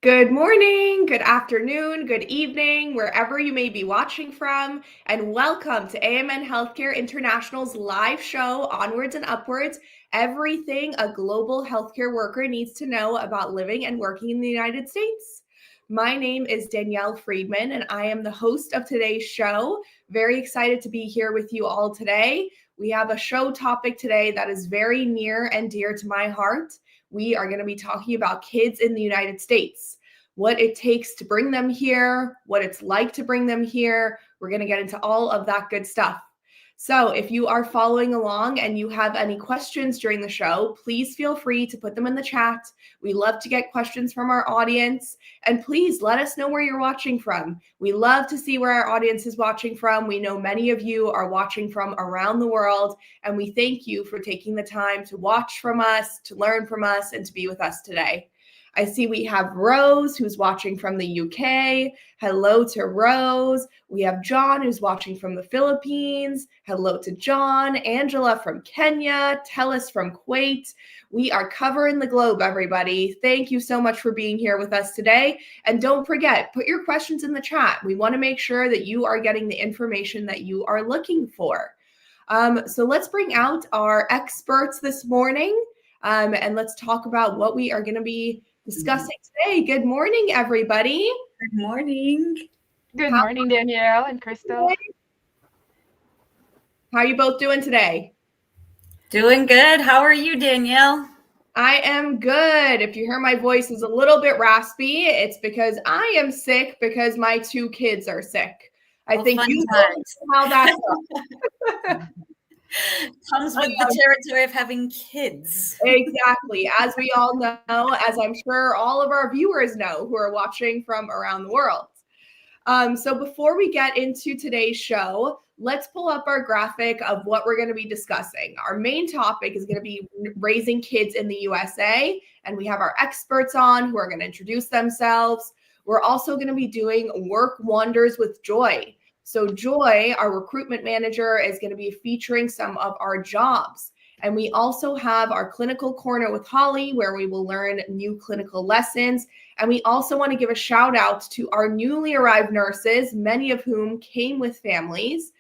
Good morning, good afternoon, good evening, wherever you may be watching from, and welcome to AMN Healthcare International's live show, Onwards and Upwards, everything a global healthcare worker needs to know about living and working in the United States. My name is Danielle Friedman, and I am the host of today's show. Very excited to be here with you all today. We have a show topic today that is very near and dear to my heart. We are going to be talking about kids in the United States, what it takes to bring them here, what it's like to bring them here. We're going to get into all of that good stuff. So if you are following along and you have any questions during the show, please feel free to put them in the chat. We love to get questions from our audience. And please let us know where you're watching from. We love to see where our audience is watching from. We know many of you are watching from around the world, and we thank you for taking the time to watch from us, to learn from us, and to be with us today. I see we have Rose, who's watching from the UK. Hello to Rose. We have John, who's watching from the Philippines. Hello to John. Angela from Kenya. Tellis from Kuwait. We are covering the globe, everybody. Thank you so much for being here with us today. And don't forget, put your questions in the chat. We want to make sure that you are getting the information that you are looking for. So let's bring out our experts this morning, and let's talk about what we are going to be discussing today. Good morning, everybody. Good morning. Good morning, Danielle and Crystal. How are you both doing today? Doing good. How are you, Danielle? I am good. If you hear my voice is a little bit raspy, it's because I am sick because my two kids are sick. I think you know how that goes. Comes with the territory of having kids. Exactly. As we all know, as I'm sure all of our viewers know who are watching from around the world. So before we get into today's show, let's pull up our graphic of what we're going to be discussing. Our main topic is going to be raising kids in the USA, and we have our experts on who are going to introduce themselves. We're also going to be doing Work Wonders with Joy. So Joy, our recruitment manager, is going to be featuring some of our jobs. And we also have our clinical corner with Holly, where we will learn new clinical lessons. And we also want to give a shout out to our newly arrived nurses, many of whom came with families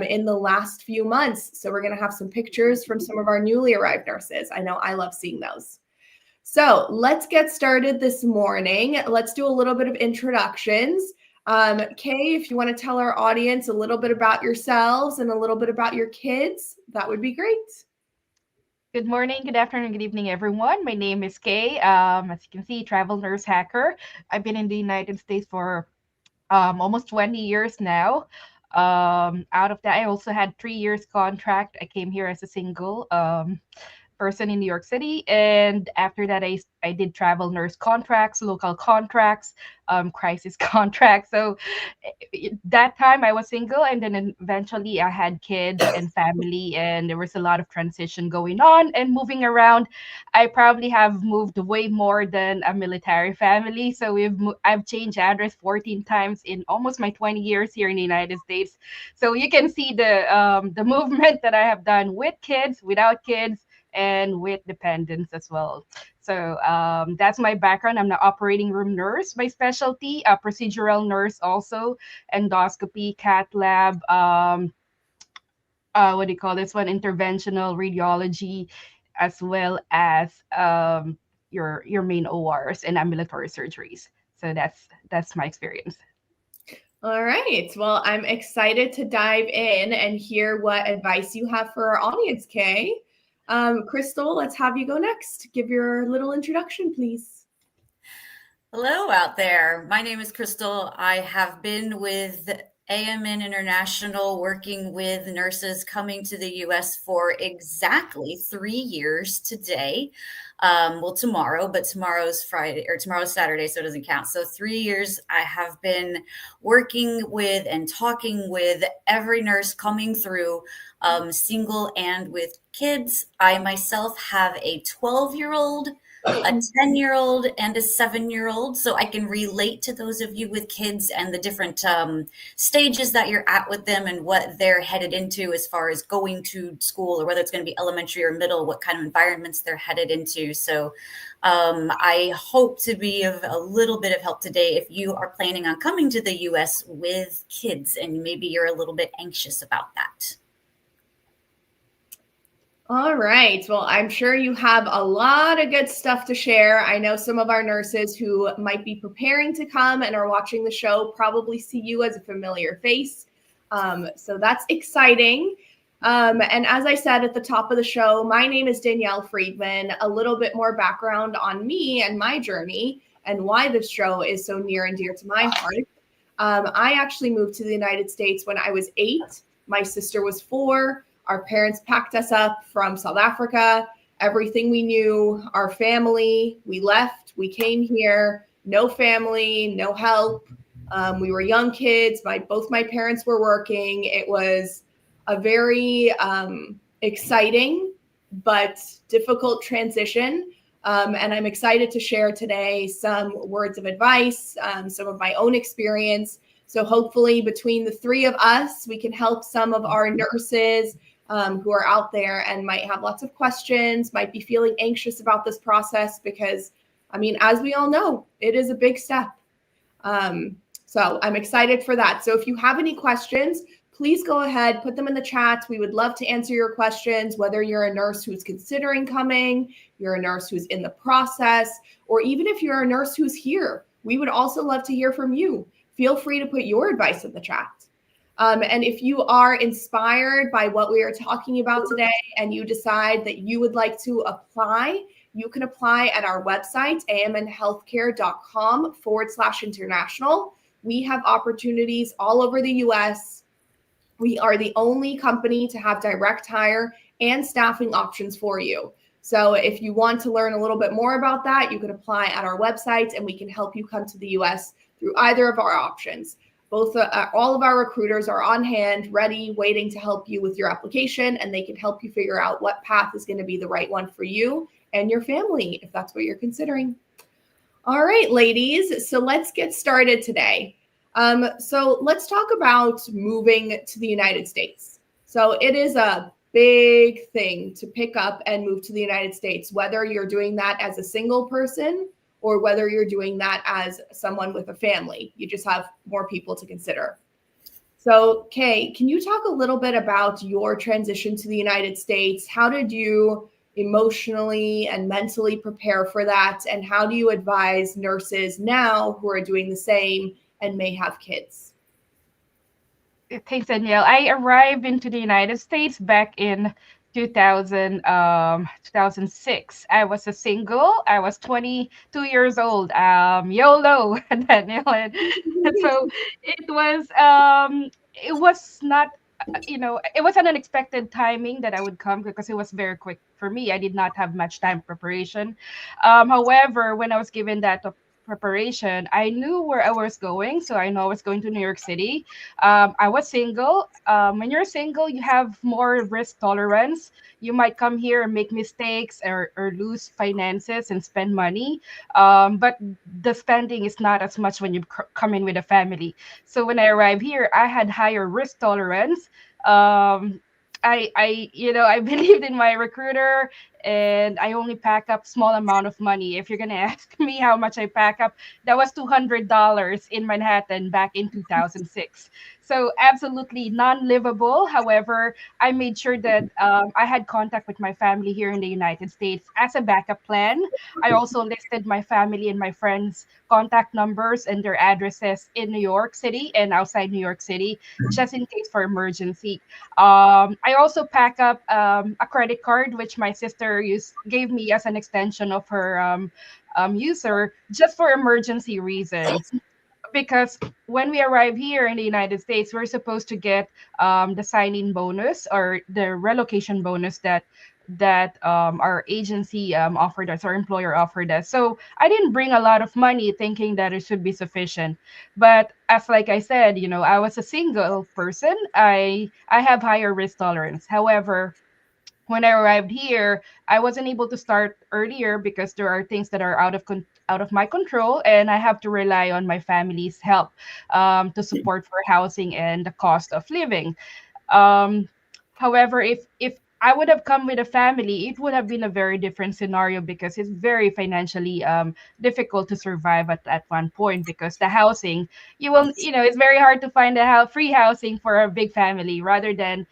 in the last few months. So we're going to have some pictures from some of our newly arrived nurses. I know I love seeing those. So let's get started this morning. Let's do a little bit of introductions. Kay, if you want to tell our audience a little bit about yourselves and a little bit about your kids, that would be great. Good morning, good afternoon, good evening, everyone. My name is Kay. As you can see, travel nurse hacker. I've been in the United States for almost 20 years now. Out of that, I also had 3 years contract. I came here as a single person in New York City, and after that I did travel nurse contracts, local contracts, crisis contracts. So that time I was single, and then eventually I had kids and family, and there was a lot of transition going on and moving around. I probably have moved way more than a military family, so I've changed address 14 times in almost my 20 years here in the United States. So you can see the movement that I have done with kids, without kids, and with dependents as well. So that's my background. I'm an operating room nurse by specialty, a procedural nurse also, endoscopy, cath lab, what do you call this one? Interventional radiology, as well as your main ORs and ambulatory surgeries. So that's my experience. All right. Well, I'm excited to dive in and hear what advice you have for our audience, Kay. Crystal, let's have you go next. Give your little introduction, please. Hello out there. My name is Crystal. I have been with AMN International working with nurses coming to the US for exactly 3 years today. Well, tomorrow, but tomorrow's Friday or tomorrow's Saturday, so it doesn't count. So 3 years I have been working with and talking with every nurse coming through, single and with kids. I myself have a 12-year-old a 10-year-old and a 7-year-old, so I can relate to those of you with kids and the different stages that you're at with them and what they're headed into as far as going to school, or whether it's going to be elementary or middle, what kind of environments they're headed into. So I hope to be of a little bit of help today if you are planning on coming to the US with kids and maybe you're a little bit anxious about that. All right. Well, I'm sure you have a lot of good stuff to share. I know some of our nurses who might be preparing to come and are watching the show probably see you as a familiar face. So that's exciting. And as I said at the top of the show, my name is Danielle Friedman. A little bit more background on me and my journey and why this show is so near and dear to my heart. I actually moved to the United States when I was 8. My sister was 4. Our parents packed us up from South Africa, everything we knew, our family. We left, we came here, no family, no help. We were young kids. Both my parents were working. It was a very exciting but difficult transition. And I'm excited to share today some words of advice, some of my own experience. So hopefully between the three of us, we can help some of our nurses who are out there and might have lots of questions, might be feeling anxious about this process because, I mean, as we all know, it is a big step. So I'm excited for that. So if you have any questions, please go ahead, put them in the chat. We would love to answer your questions, whether you're a nurse who's considering coming, you're a nurse who's in the process, or even if you're a nurse who's here, we would also love to hear from you. Feel free to put your advice in the chat. And if you are inspired by what we are talking about today and you decide that you would like to apply, you can apply at our website, amnhealthcare.com/international. We have opportunities all over the US. We are the only company to have direct hire and staffing options for you. So if you want to learn a little bit more about that, you can apply at our website and we can help you come to the US through either of our options. All of our recruiters are on hand, ready, waiting to help you with your application, and they can help you figure out what path is going to be the right one for you and your family, if that's what you're considering. All right, ladies, so let's get started today. So let's talk about moving to the United States. So it is a big thing to pick up and move to the United States, whether you're doing that as a single person or whether you're doing that as someone with a family. You just have more people to consider. So, Kay, can you talk a little bit about your transition to the United States? How did you emotionally and mentally prepare for that? And how do you advise nurses now who are doing the same and may have kids? Thanks, Danielle. I arrived into the United States back in 2006. I was a single. I was 22 years old. YOLO, Danielle. And so it was not, it was an unexpected timing that I would come because it was very quick for me. I did not have much time preparation. However, when I was given that preparation, I knew where I was going. So I know I was going to New York City. I was single. When you're single, you have more risk tolerance. You might come here and make mistakes or lose finances and spend money. But the spending is not as much when you come in with a family. So when I arrived here, I had higher risk tolerance. I believed in my recruiter, and I only pack up small amount of money. If you're gonna ask me how much I pack up, that was $200 in Manhattan back in 2006. So absolutely non-livable. However, I made sure that I had contact with my family here in the United States as a backup plan. I also listed my family and my friends' contact numbers and their addresses in New York City and outside New York City, just in case for emergency. I also pack up a credit card, which my sister gave me as an extension of her user, just for emergency reasons. Because when we arrive here in the United States, we're supposed to get the sign-in bonus or the relocation bonus that our agency offered us, our employer offered us. So I didn't bring a lot of money thinking that it should be sufficient. But as like I said, I was a single person. I have higher risk tolerance. However, when I arrived here, I wasn't able to start earlier because there are things that are out of my control, and I have to rely on my family's help to support for housing and the cost of living. Um, However, if I would have come with a family, it would have been a very different scenario because it's very financially difficult to survive at one point because the housing it's very hard to find free housing for a big family rather than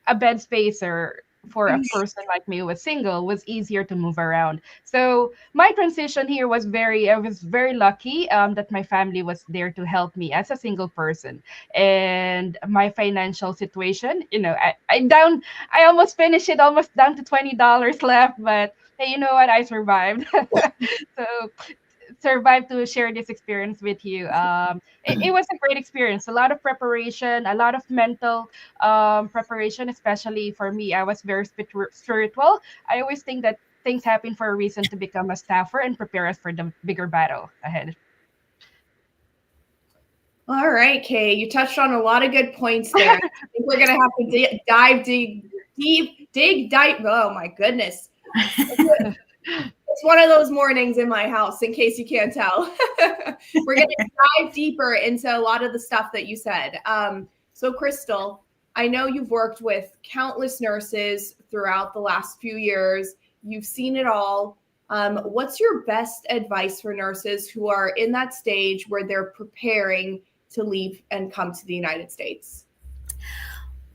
a bed space or for a person like me who was single was easier to move around. So my transition here was I was very lucky that my family was there to help me as a single person. And my financial situation, I almost finished it, almost down to $20 left, but hey, you know what? I survived. So survived to share this experience with you. It was a great experience. A lot of preparation, a lot of mental preparation, especially for me. I was very spiritual. I always think that things happen for a reason to become a staffer and prepare us for the bigger battle ahead. All right, Kay, you touched on a lot of good points there. I think we're gonna have to dive. Oh my goodness. It's one of those mornings in my house, in case you can't tell. We're going to dive deeper into a lot of the stuff that you said. So, Crystal, I know you've worked with countless nurses throughout the last few years. You've seen it all. What's your best advice for nurses who are in that stage where they're preparing to leave and come to the United States?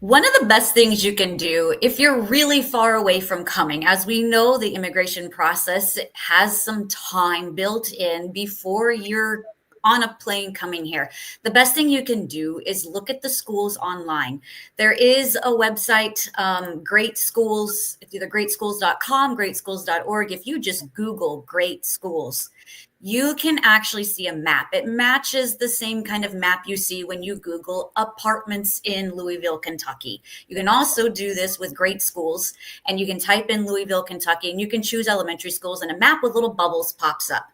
One of the best things you can do if you're really far away from coming, as we know, the immigration process has some time built in before you're on a plane coming here. The best thing you can do is look at the schools online. There is a website, Great Schools. It's either greatschools.com, greatschools.org. If you just Google Great Schools, you can actually see a map. It matches the same kind of map you see when you Google apartments in Louisville, Kentucky. You can also do this with Great Schools, and you can type in Louisville, Kentucky, and you can choose elementary schools, and a map with little bubbles pops up.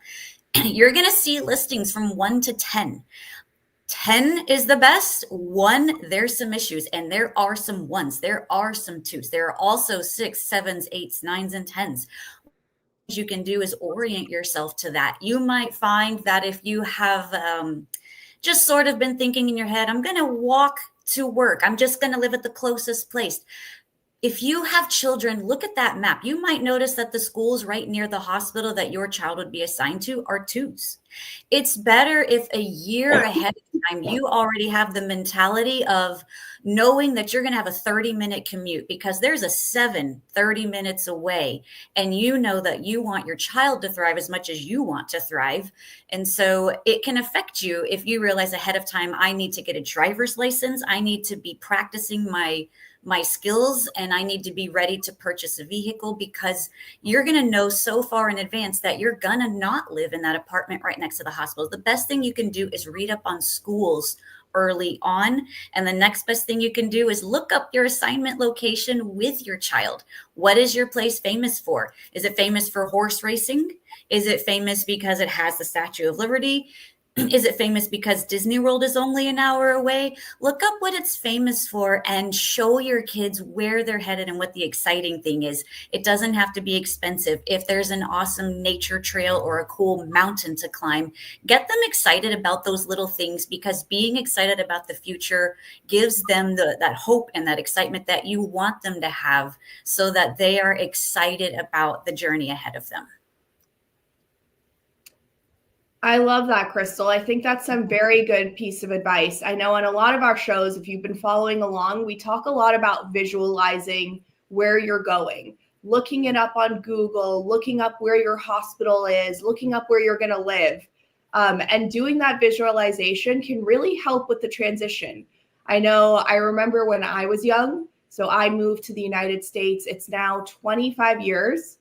You're going to see listings from 1 to 10. 10 is the best. 1, there's some issues, and there are some 1s. There are some 2s. There are also 6s, 7s, 8s, 9s, and 10s. You can do is orient yourself to that. You might find that if you have just sort of been thinking in your head, I'm going to walk to work, I'm just going to live at the closest place. If you have children, look at that map. You might notice that the schools right near the hospital that your child would be assigned to are 2s. It's better if a year ahead of time, you already have the mentality of knowing that you're going to have a 30-minute commute because there's a 7 30 minutes away, and you know that you want your child to thrive as much as you want to thrive. And so it can affect you if you realize ahead of time, I need to get a driver's license. I need to be practicing my skills, and I need to be ready to purchase a vehicle, because you're going to know so far in advance that you're going to not live in that apartment right next to the hospital. The best thing you can do is read up on schools early on. And the next best thing you can do is look up your assignment location with your child. What is your place famous for? Is it famous for horse racing? Is it famous because it has the Statue of Liberty? Is it famous because Disney World is only an hour away? Look up what it's famous for and show your kids where they're headed and what the exciting thing is. It doesn't have to be expensive. If there's an awesome nature trail or a cool mountain to climb, get them excited about those little things, because being excited about the future gives them that hope and that excitement that you want them to have, so that they are excited about the journey ahead of them. I love that, Crystal. I think that's some very good piece of advice. I know on a lot of our shows, if you've been following along, we talk a lot about visualizing where you're going, looking it up on Google, looking up where your hospital is, looking up where you're going to live. And doing that visualization can really help with the transition. I remember when I was young, so I moved to the United States. It's now 25 years.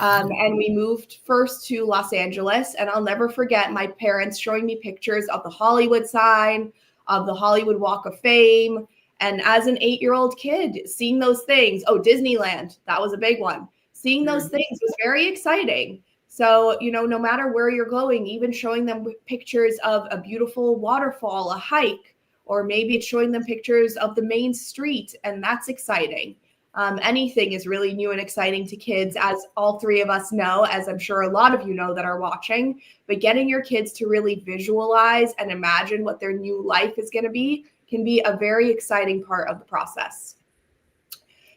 And we moved first to Los Angeles, and I'll never forget my parents showing me pictures of the Hollywood sign, of the Hollywood Walk of Fame. And as an 8-year-old kid, seeing those things, Disneyland, that was a big one. Seeing those things was very exciting. So, no matter where you're going, even showing them pictures of a beautiful waterfall, a hike, or maybe it's showing them pictures of the main street, and that's exciting. Anything is really new and exciting to kids, as all three of us know, as I'm sure a lot of you know that are watching. But getting your kids to really visualize and imagine what their new life is going to be can be a very exciting part of the process.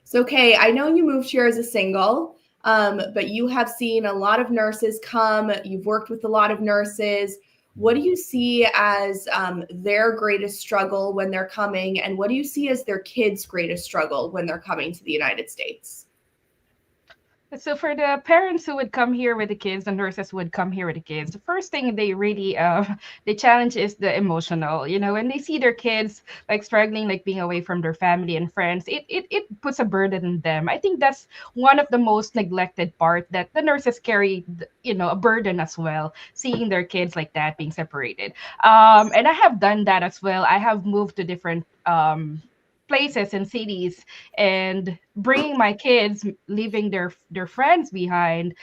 So, Kay, I know you moved here as a single, but you have seen a lot of nurses come. You've worked with a lot of nurses. What do you see as their greatest struggle when they're coming? And what do you see as their kids' greatest struggle when they're coming to the United States? So for the parents who would come here with the kids, the nurses would come here with the kids. The first thing they really the challenge is the emotional. You know, when they see their kids like struggling, like being away from their family and friends, it puts a burden on them. I think that's one of the most neglected part, that the nurses carry, you know, a burden as well, seeing their kids like that being separated. And I have done that as well. I have moved to different places and cities, and bringing my kids, leaving their friends behind.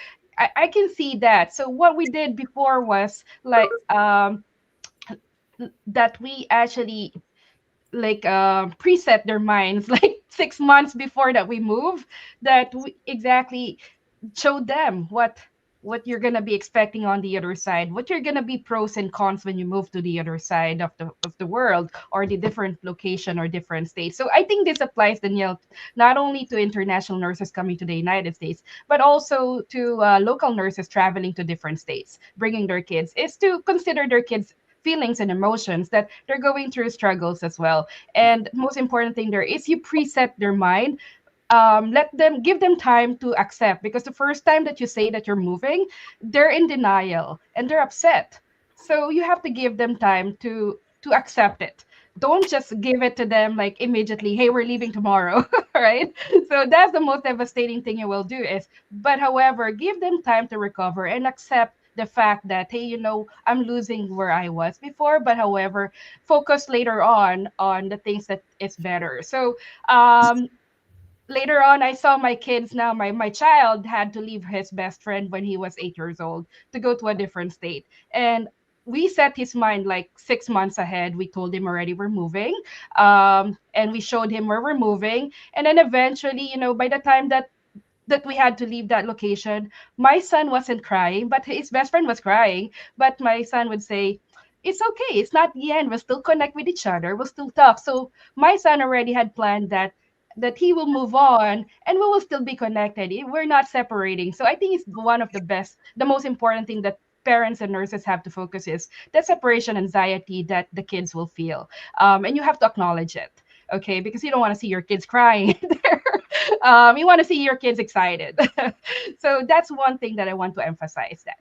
I can see that. So what we did before was like that we actually like preset their minds like 6 months before that we move, that we exactly showed them what you're going to be expecting on the other side, what you're going to be pros and cons when you move to the other side of the world, or the different location or different states. So I think this applies, Danielle, not only to international nurses coming to the United States, but also to local nurses traveling to different states, bringing their kids, is to consider their kids' feelings and emotions, that they're going through struggles as well. And most important thing there is you preset their mind. Let them, give them time to accept, because the first time that you say that you're moving, they're in denial and they're upset. So you have to give them time to accept it. Don't just give it to them like immediately, hey, we're leaving tomorrow. Right? So that's the most devastating thing you will do is, but however, give them time to recover and accept the fact that, hey, you know, I'm losing where I was before, but however, focus later on the things that is better. So later on, I saw my kids now, my child had to leave his best friend when he was 8 years old to go to a different state. And we set his mind like 6 months ahead. We told him already we're moving. And we showed him where we're moving. And then eventually, you know, by the time that we had to leave that location, my son wasn't crying, but his best friend was crying. But my son would say, it's okay. It's not the end. We'll still connect with each other. We'll still talk. So my son already had planned that he will move on and we will still be connected. We're not separating. So I think it's one of the best, the most important thing that parents and nurses have to focus is that separation anxiety that the kids will feel. And you have to acknowledge it, okay? Because you don't want to see your kids crying there. You want to see your kids excited. So that's one thing that I want to emphasize that.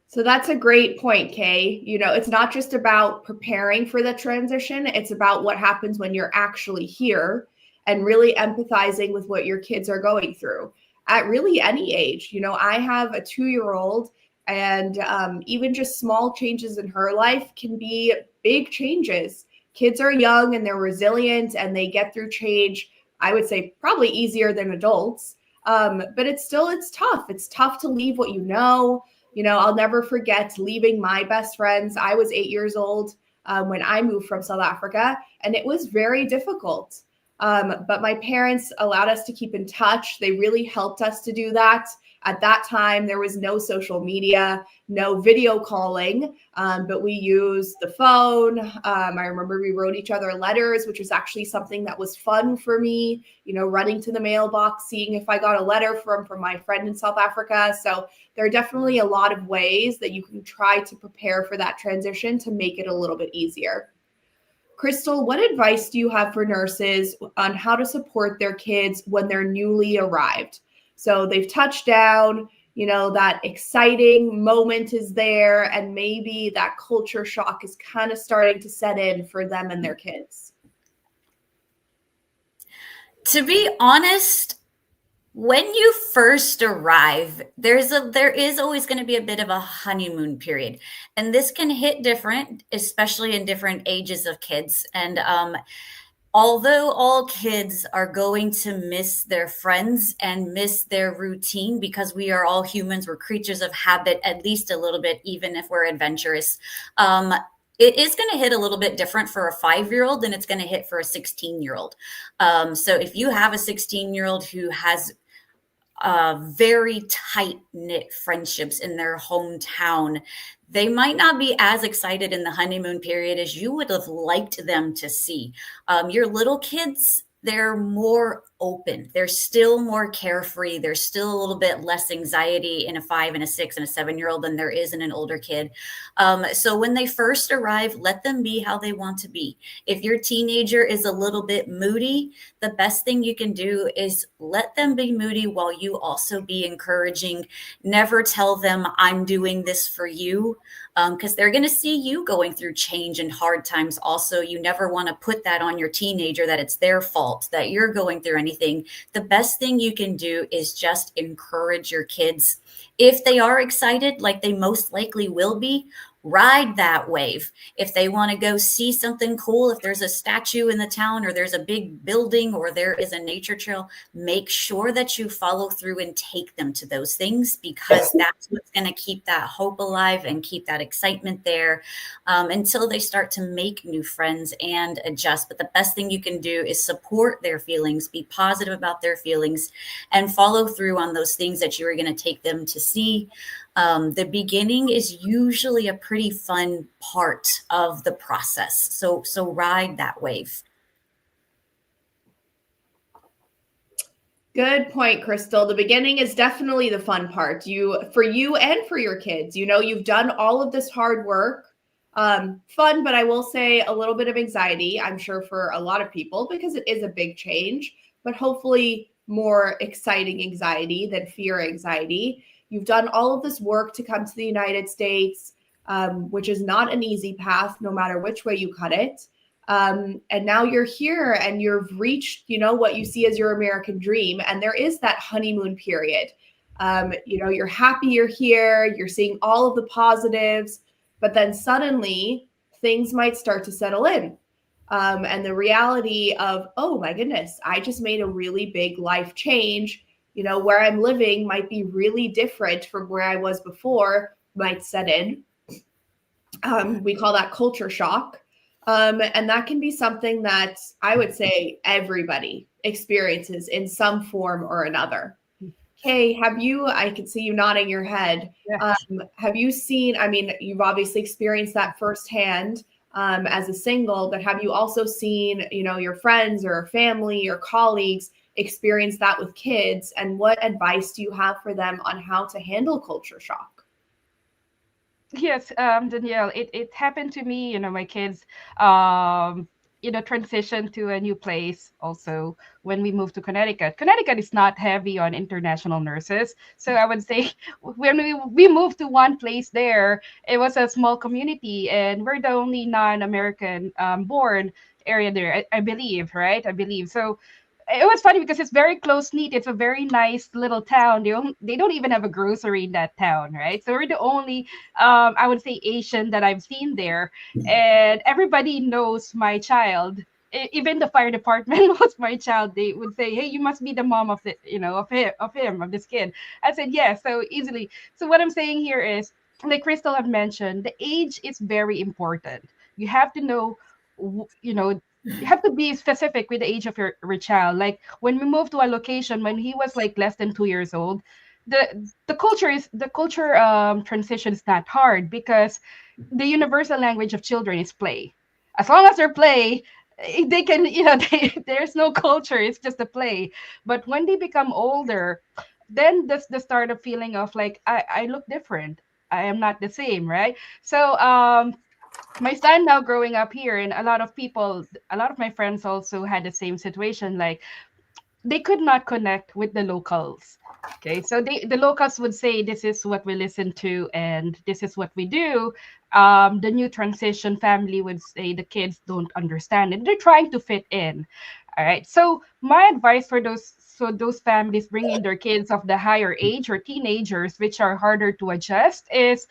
So that's a great point, Kay. You know, it's not just about preparing for the transition, it's about what happens when you're actually here and really empathizing with what your kids are going through at really any age. You know, I have a 2-year-old, and even just small changes in her life can be big changes. Kids are young and they're resilient and they get through change, I would say, probably easier than adults. But it's tough. It's tough to leave what you know. You know, I'll never forget leaving my best friends. I was 8 years old when I moved from South Africa, and it was very difficult. But my parents allowed us to keep in touch. They really helped us to do that. At that time, there was no social media, no video calling, but we used the phone. I remember we wrote each other letters, which was actually something that was fun for me, you know, running to the mailbox, seeing if I got a letter from my friend in South Africa. So there are definitely a lot of ways that you can try to prepare for that transition to make it a little bit easier. Crystal, what advice do you have for nurses on how to support their kids when they're newly arrived? So they've touched down, you know, that exciting moment is there, and maybe that culture shock is kind of starting to set in for them and their kids. To be honest, when you first arrive, there is always going to be a bit of a honeymoon period, and this can hit different, especially in different ages of kids. And although all kids are going to miss their friends and miss their routine, because we are all humans, we're creatures of habit, at least a little bit, even if we're adventurous. It is going to hit a little bit different for a 5-year-old than it's going to hit for a 16-year-old. So if you have a 16-year-old who has very tight knit friendships in their hometown, they might not be as excited in the honeymoon period as you would have liked them to see. Your little kids, they're more open. They're still more carefree. There's still a little bit less anxiety in a 5 and a 6 and a 7-year-old than there is in an older kid. So when they first arrive, let them be how they want to be. If your teenager is a little bit moody, the best thing you can do is let them be moody while you also be encouraging. Never tell them, I'm doing this for you, because they're going to see you going through change and hard times. Also, you never want to put that on your teenager, that it's their fault that you're going through anything. The best thing you can do is just encourage your kids. If they are excited, like they most likely will be, ride that wave. If they want to go see something cool, if there's a statue in the town or there's a big building or there is a nature trail, make sure that you follow through and take them to those things, because that's what's going to keep that hope alive and keep that excitement there until they start to make new friends and adjust. But the best thing you can do is support their feelings, be positive about their feelings, and follow through on those things that you are going to take them to see. The beginning is usually a pretty fun part of the process. So ride that wave. Good point, Crystal. The beginning is definitely the fun part. For you and for your kids, you've done all of this hard work. Fun, but I will say a little bit of anxiety, I'm sure, for a lot of people, because it is a big change, but hopefully more exciting anxiety than fear anxiety. You've done all of this work to come to the United States, which is not an easy path, no matter which way you cut it. And now you're here and you've reached, what you see as your American dream. And there is that honeymoon period. You're happy you're here, you're seeing all of the positives, but then suddenly things might start to settle in. And the reality of, oh my goodness, I just made a really big life change. Where I'm living might be really different from where I was before, might set in. We call that culture shock. And that can be something that I would say everybody experiences in some form or another. Kay, I can see you nodding your head. Yes. Have you seen, you've obviously experienced that firsthand as a single, but have you also seen, your friends or family or colleagues experience that with kids? And what advice do you have for them on how to handle culture shock? Yes, Danielle, it happened to me, my kids, transition to a new place also when we moved to Connecticut. Connecticut is not heavy on international nurses. So I would say when we moved to one place there, it was a small community and we're the only non-American born area there, I believe, right? I believe. So it was funny because it's very close knit. It's a very nice little town. They don't even have a grocery in that town, right? So we're the only, I would say, Asian that I've seen there, and everybody knows my child. Even the fire department knows my child. They would say, "Hey, you must be the mom of the, of this kid." I said, "Yes." So easily. So what I'm saying here is, like Crystal had mentioned, the age is very important. You have to know, you have to be specific with the age of your child. Like when we moved to a location when he was like less than 2 years old, the culture transition is not hard because the universal language of children is play. As long as they're play, they can, there's no culture. It's just a play. But when they become older, then that's the start of feeling of like I look different. I am not the same, right? So my son now growing up here, and a lot of my friends also had the same situation. Like they could not connect with the locals. Okay, so the locals would say this is what we listen to and this is what we do. The new transition family would say the kids don't understand it. They're trying to fit in. All right. So my advice for those families bringing their kids of the higher age or teenagers, which are harder to adjust, is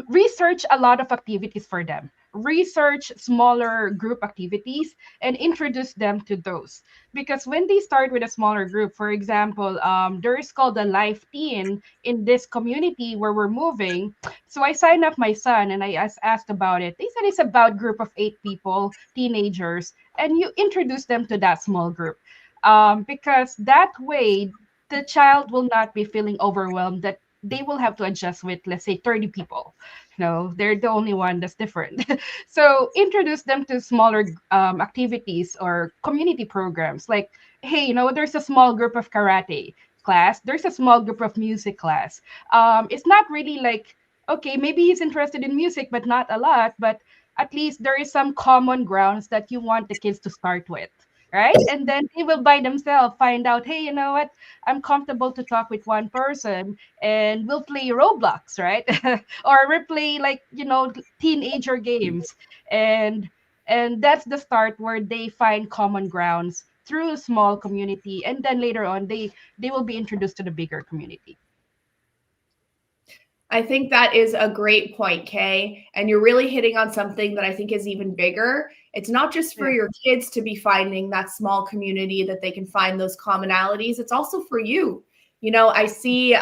research a lot of activities for them. research smaller group activities and introduce them to those. Because when they start with a smaller group, for example, there is called a life teen in this community where we're moving. So I signed up my son and I asked about it. They said it's about group of 8 people, teenagers, and you introduce them to that small group. Because that way the child will not be feeling overwhelmed that they will have to adjust with, let's say, 30 people. No, they're the only one that's different. So introduce them to smaller activities or community programs. Like, hey, there's a small group of karate class. There's a small group of music class. It's not really like, okay, maybe he's interested in music, but not a lot. But at least there is some common grounds that you want the kids to start with, right? And then they will by themselves find out, hey, you know what? I'm comfortable to talk with one person and we'll play Roblox, right? Or we play like, teenager games. And that's the start where they find common grounds through a small community. And then later on they will be introduced to the bigger community. I think that is a great point, Kay. And you're really hitting on something that I think is even bigger. It's not just for your kids to be finding that small community that they can find those commonalities. It's also for you. I see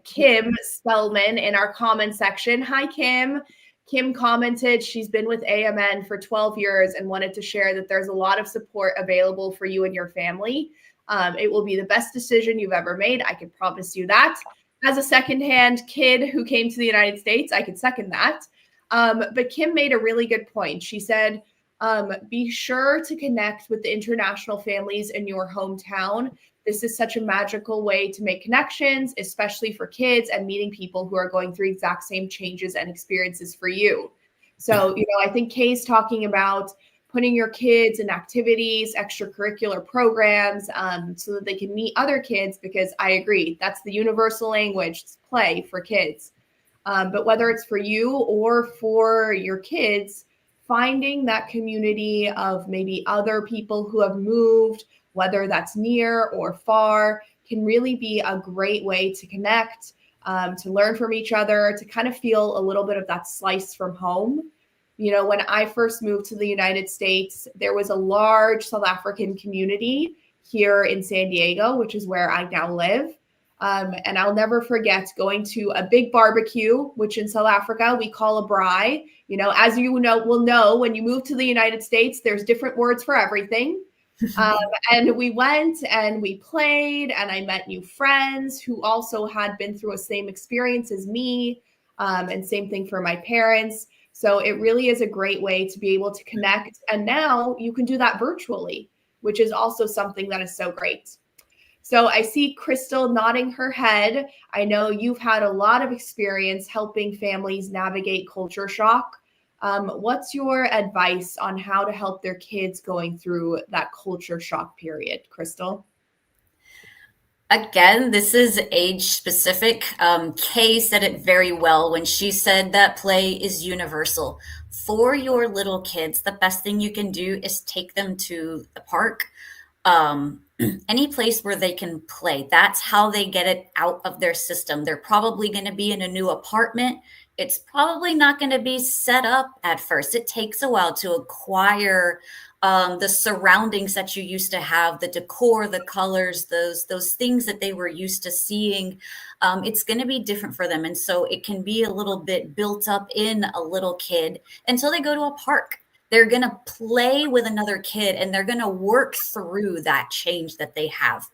Kim Spellman in our comment section. Hi, Kim. Kim commented she's been with AMN for 12 years and wanted to share that there's a lot of support available for you and your family. It will be the best decision you've ever made. I can promise you that. As a secondhand kid who came to the United States, I could second that. But Kim made a really good point. She said, be sure to connect with the international families in your hometown. This is such a magical way to make connections, especially for kids and meeting people who are going through exact same changes and experiences for you. So, I think Kay's talking about putting your kids in activities, extracurricular programs, so that they can meet other kids, because I agree, that's the universal language, play for kids. But whether it's for you or for your kids, finding that community of maybe other people who have moved, whether that's near or far, can really be a great way to connect, to learn from each other, to kind of feel a little bit of that slice from home. When I first moved to the United States, there was a large South African community here in San Diego, which is where I now live. And I'll never forget going to a big barbecue, which in South Africa we call a braai. As will know, when you move to the United States, there's different words for everything. And we went and we played, and I met new friends who also had been through a same experience as me, and same thing for my parents. So it really is a great way to be able to connect. And now you can do that virtually, which is also something that is so great. So I see Crystal nodding her head. I know you've had a lot of experience helping families navigate culture shock. What's your advice on how to help their kids going through that culture shock period, Crystal? Again, this is age specific. Kay said it very well when she said that play is universal. For your little kids, the best thing you can do is take them to the park, any place where they can play. That's how they get it out of their system. They're probably going to be in a new apartment. It's probably not going to be set up at first. It takes a while to acquire the surroundings that you used to have, the decor, the colors, those things that they were used to seeing. It's going to be different for them. And so it can be a little bit built up in a little kid until they go to a park. They're going to play with another kid and they're going to work through that change that they have.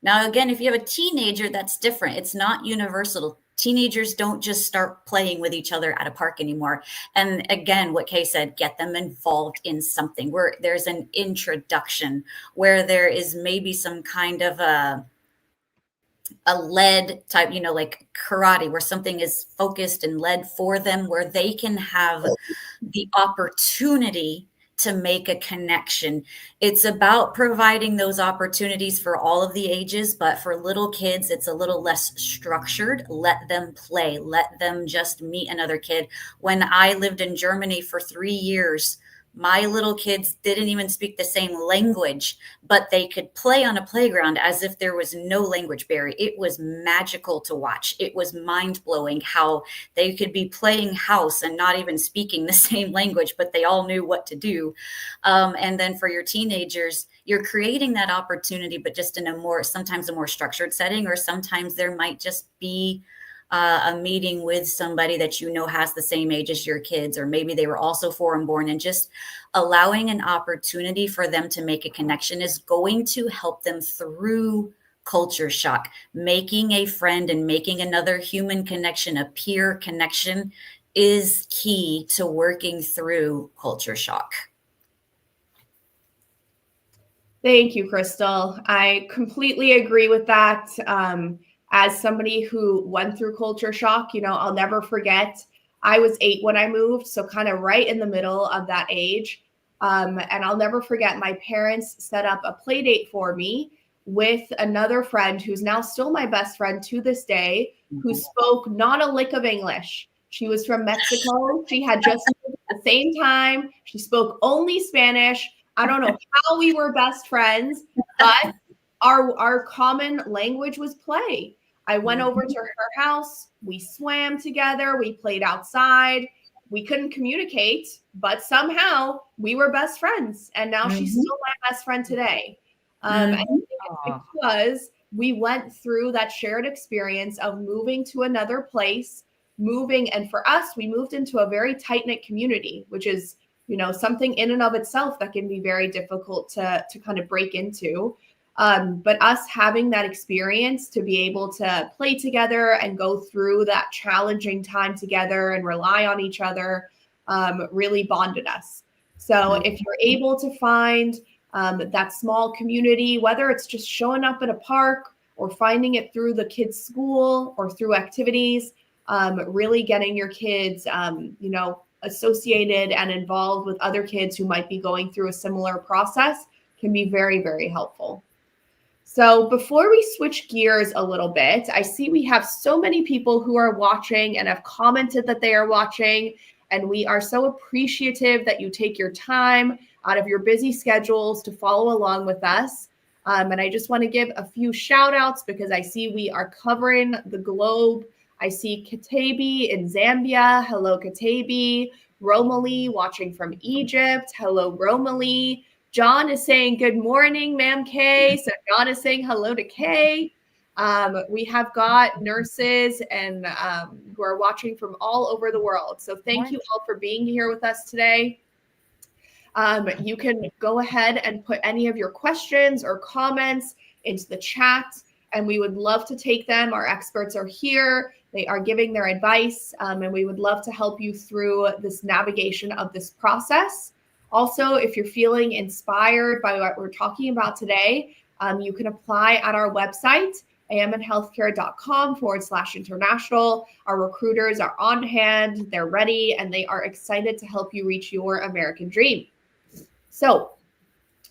Now, again, if you have a teenager, that's different. It's not universal. Teenagers don't just start playing with each other at a park anymore. And again, what Kay said, get them involved in something where there's an introduction, where there is maybe some kind of a lead type, like karate, where something is focused and led for them, where they can have the opportunity to make a connection. It's about providing those opportunities for all of the ages, but for little kids, it's a little less structured. Let them play, let them just meet another kid. When I lived in Germany for 3 years, My little kids didn't even speak the same language, but they could play on a playground as if there was no language barrier. It was magical to watch. It was mind-blowing how they could be playing house and not even speaking the same language, but they all knew what to do. And then for your teenagers, you're creating that opportunity, but just in sometimes a more structured setting, or sometimes there might just be a meeting with somebody that you know has the same age as your kids, or maybe they were also foreign born, and just allowing an opportunity for them to make a connection is going to help them through culture shock. Making a friend and making another human connection, a peer connection, is key to working through culture shock. Thank you, Crystal. I completely agree with that. As somebody who went through culture shock, I'll never forget. I was 8 when I moved, so kind of right in the middle of that age. And I'll never forget, my parents set up a play date for me with another friend who's now still my best friend to this day, who spoke not a lick of English. She was from Mexico. She had just moved at the same time. She spoke only Spanish. I don't know how we were best friends, but our common language was play. I went over to her house. We swam together. We played outside. We couldn't communicate, but somehow we were best friends. And now she's still my best friend today. And I think it's because we went through that shared experience of moving to another place, and for us, we moved into a very tight-knit community, which is, something in and of itself that can be very difficult to kind of break into. But us having that experience to be able to play together and go through that challenging time together and rely on each other really bonded us. So if you're able to find that small community, whether it's just showing up at a park or finding it through the kids' school or through activities, really getting your kids, associated and involved with other kids who might be going through a similar process can be very, very helpful. So before we switch gears a little bit, I see we have so many people who are watching and have commented that they are watching, and we are so appreciative that you take your time out of your busy schedules to follow along with us. And I just want to give a few shout outs because I see we are covering the globe. I see Katabi in Zambia. Hello, Katabi. Romalie watching from Egypt. Hello, Romalie. John is saying good morning, ma'am Kay. So John is saying hello to Kay. We have got nurses and who are watching from all over the world. So thank you all for being here with us today. You can go ahead and put any of your questions or comments into the chat, and we would love to take them. Our experts are here. They are giving their advice, and we would love to help you through this navigation of this process. Also, if you're feeling inspired by what we're talking about today, you can apply at our website, amnhealthcare.com/international. Our recruiters are on hand, they're ready, and they are excited to help you reach your American dream. So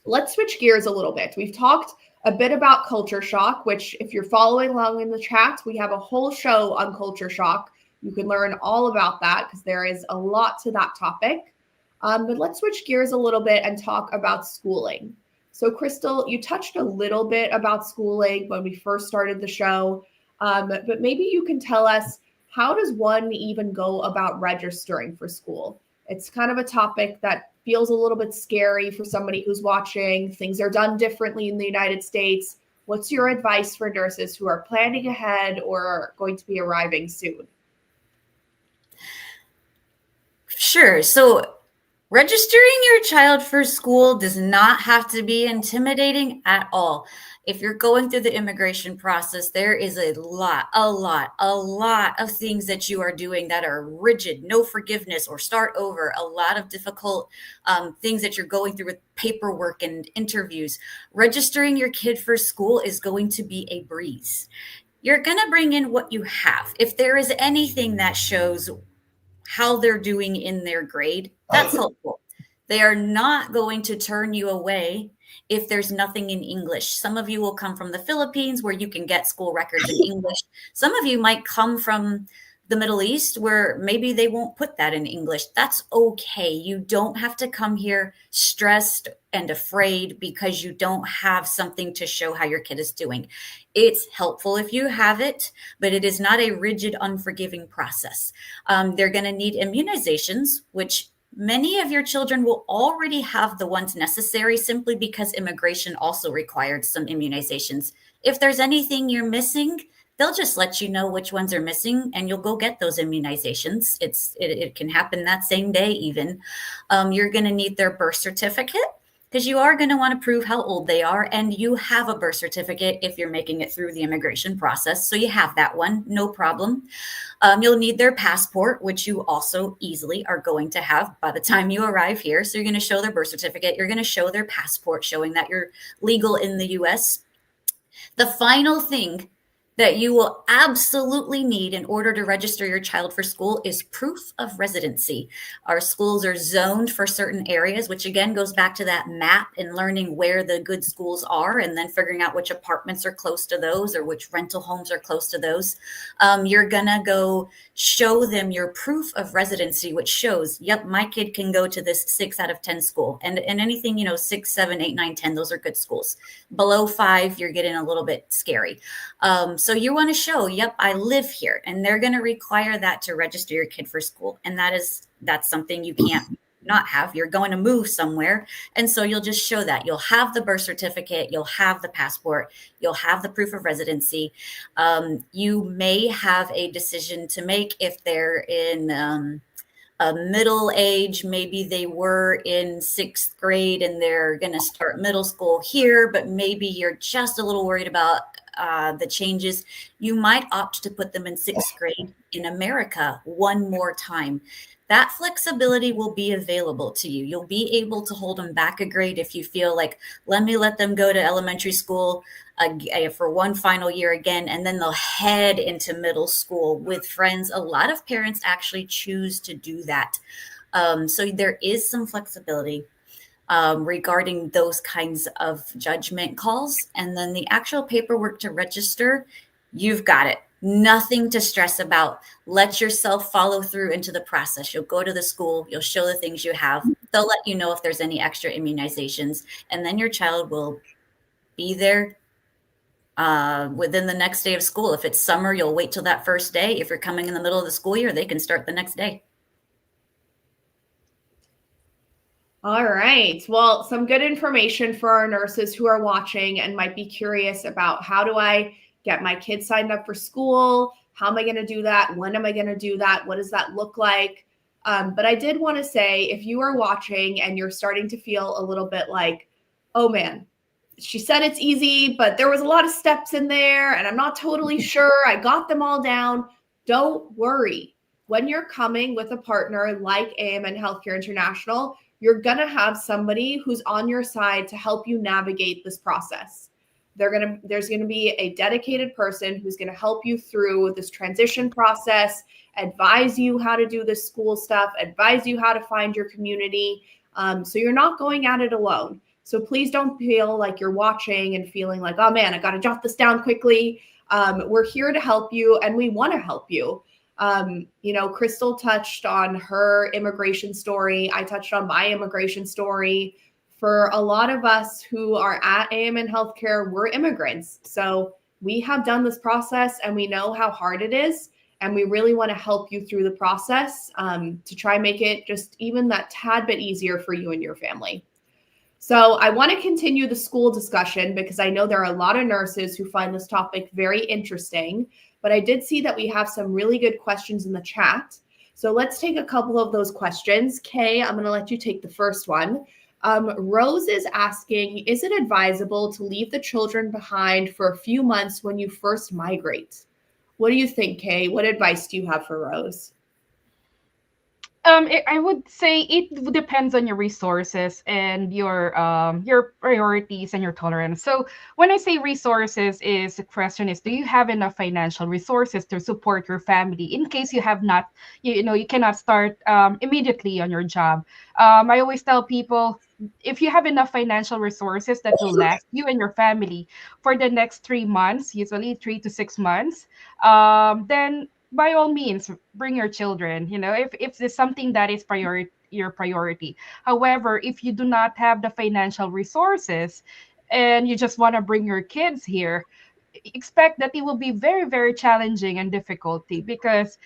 let's switch gears a little bit. We've talked a bit about culture shock, which if you're following along in the chat, we have a whole show on culture shock. You can learn all about that because there is a lot to that topic. But let's switch gears a little bit and talk about schooling. So Crystal, you touched a little bit about schooling when we first started the show, but maybe you can tell us, how does one even go about registering for school? It's kind of a topic that feels a little bit scary for somebody who's watching. Things are done differently in the United States. What's your advice for nurses who are planning ahead or are going to be arriving soon? Sure. So registering your child for school does not have to be intimidating at all. If you're going through the immigration process, there is a lot of things that you are doing that are rigid, no forgiveness or start over, a lot of difficult things that you're going through with paperwork and interviews. Registering your kid for school is going to be a breeze. You're going to bring in what you have. If there is anything that shows how they're doing in their grade, that's helpful. They are not going to turn you away if there's nothing in English. Some of you will come from the Philippines where you can get school records in English. Some of you might come from the Middle East where maybe they won't put that in English. That's okay. You don't have to come here stressed and afraid because you don't have something to show how your kid is doing. It's helpful if you have it, but it is not a rigid, unforgiving process. They're going to need immunizations, which many of your children will already have the ones necessary simply because immigration also required some immunizations. If there's anything you're missing, they'll just let you know which ones are missing and you'll go get those immunizations. It can happen that same day even. You're going to need their birth certificate because you are going to want to prove how old they are, and you have a birth certificate if you're making it through the immigration process. So you have that one, no problem. You'll need their passport, which you also easily are going to have by the time you arrive here. So you're going to show their birth certificate. You're going to show their passport showing that you're legal in the US. The final thing that you will absolutely need in order to register your child for school is proof of residency. Our schools are zoned for certain areas, which again goes back to that map and learning where the good schools are and then figuring out which apartments are close to those or which rental homes are close to those. You're gonna go show them your proof of residency, which shows, yep, my kid can go to this 6 out of 10 school. And anything, 6, 7, 8, 9, 10, those are good schools. Below 5, you're getting a little bit scary. So you want to show, yep, I live here, and they're going to require that to register your kid for school. And that's something you can't not have. You're going to move somewhere. And so you'll just show that. You'll have the birth certificate, you'll have the passport, you'll have the proof of residency. You may have a decision to make if they're in a middle age, maybe they were in 6th grade and they're going to start middle school here, but maybe you're just a little worried about the changes. You might opt to put them in 6th grade in America one more time. That flexibility will be available to you. You'll be able to hold them back a grade if you feel like, let them go to elementary school for one final year again, and then they'll head into middle school with friends. A lot of parents actually choose to do that. So there is some flexibility regarding those kinds of judgment calls. And then the actual paperwork to register, you've got it. Nothing to stress about. Let yourself follow through into the process. You'll go to the school, you'll show the things you have. They'll let you know if there's any extra immunizations, and then your child will be there within the next day of school. If it's summer, you'll wait till that first day. If you're coming in the middle of the school year, they can start the next day. All right. Well, some good information for our nurses who are watching and might be curious about, how do I get my kids signed up for school? How am I going to do that? When am I going to do that? What does that look like? But I did want to say, if you are watching and you're starting to feel a little bit like, oh man, she said it's easy, but there was a lot of steps in there and I'm not totally sure I got them all down. Don't worry. When you're coming with a partner like AMN Healthcare International, you're going to have somebody who's on your side to help you navigate this process. There's going to be a dedicated person who's going to help you through this transition process, advise you how to do this school stuff, advise you how to find your community. So you're not going at it alone. So please don't feel like you're watching and feeling like, oh man, I got to jot this down quickly. We're here to help you and we want to help you. Crystal touched on her immigration story. I touched on my immigration story. For a lot of us who are at AMN Healthcare, we're immigrants. So we have done this process and we know how hard it is. And we really want to help you through the process to try and make it just even that tad bit easier for you and your family. So I want to continue the school discussion because I know there are a lot of nurses who find this topic very interesting, but I did see that we have some really good questions in the chat. So let's take a couple of those questions. Kay, I'm going to let you take the first one. Rose is asking, is it advisable to leave the children behind for a few months when you first migrate? What do you think, Kay? What advice do you have for Rose? I would say it depends on your resources and your priorities and your tolerance. So when I say resources, the question is, do you have enough financial resources to support your family in case you have not, you cannot start immediately on your job? I always tell people, if you have enough financial resources that will last you and your family for the next 3 months, usually 3 to 6 months, then by all means, bring your children. If there's something that is your priority. However, if you do not have the financial resources and you just want to bring your kids here, expect that it will be very, very challenging and difficulty, because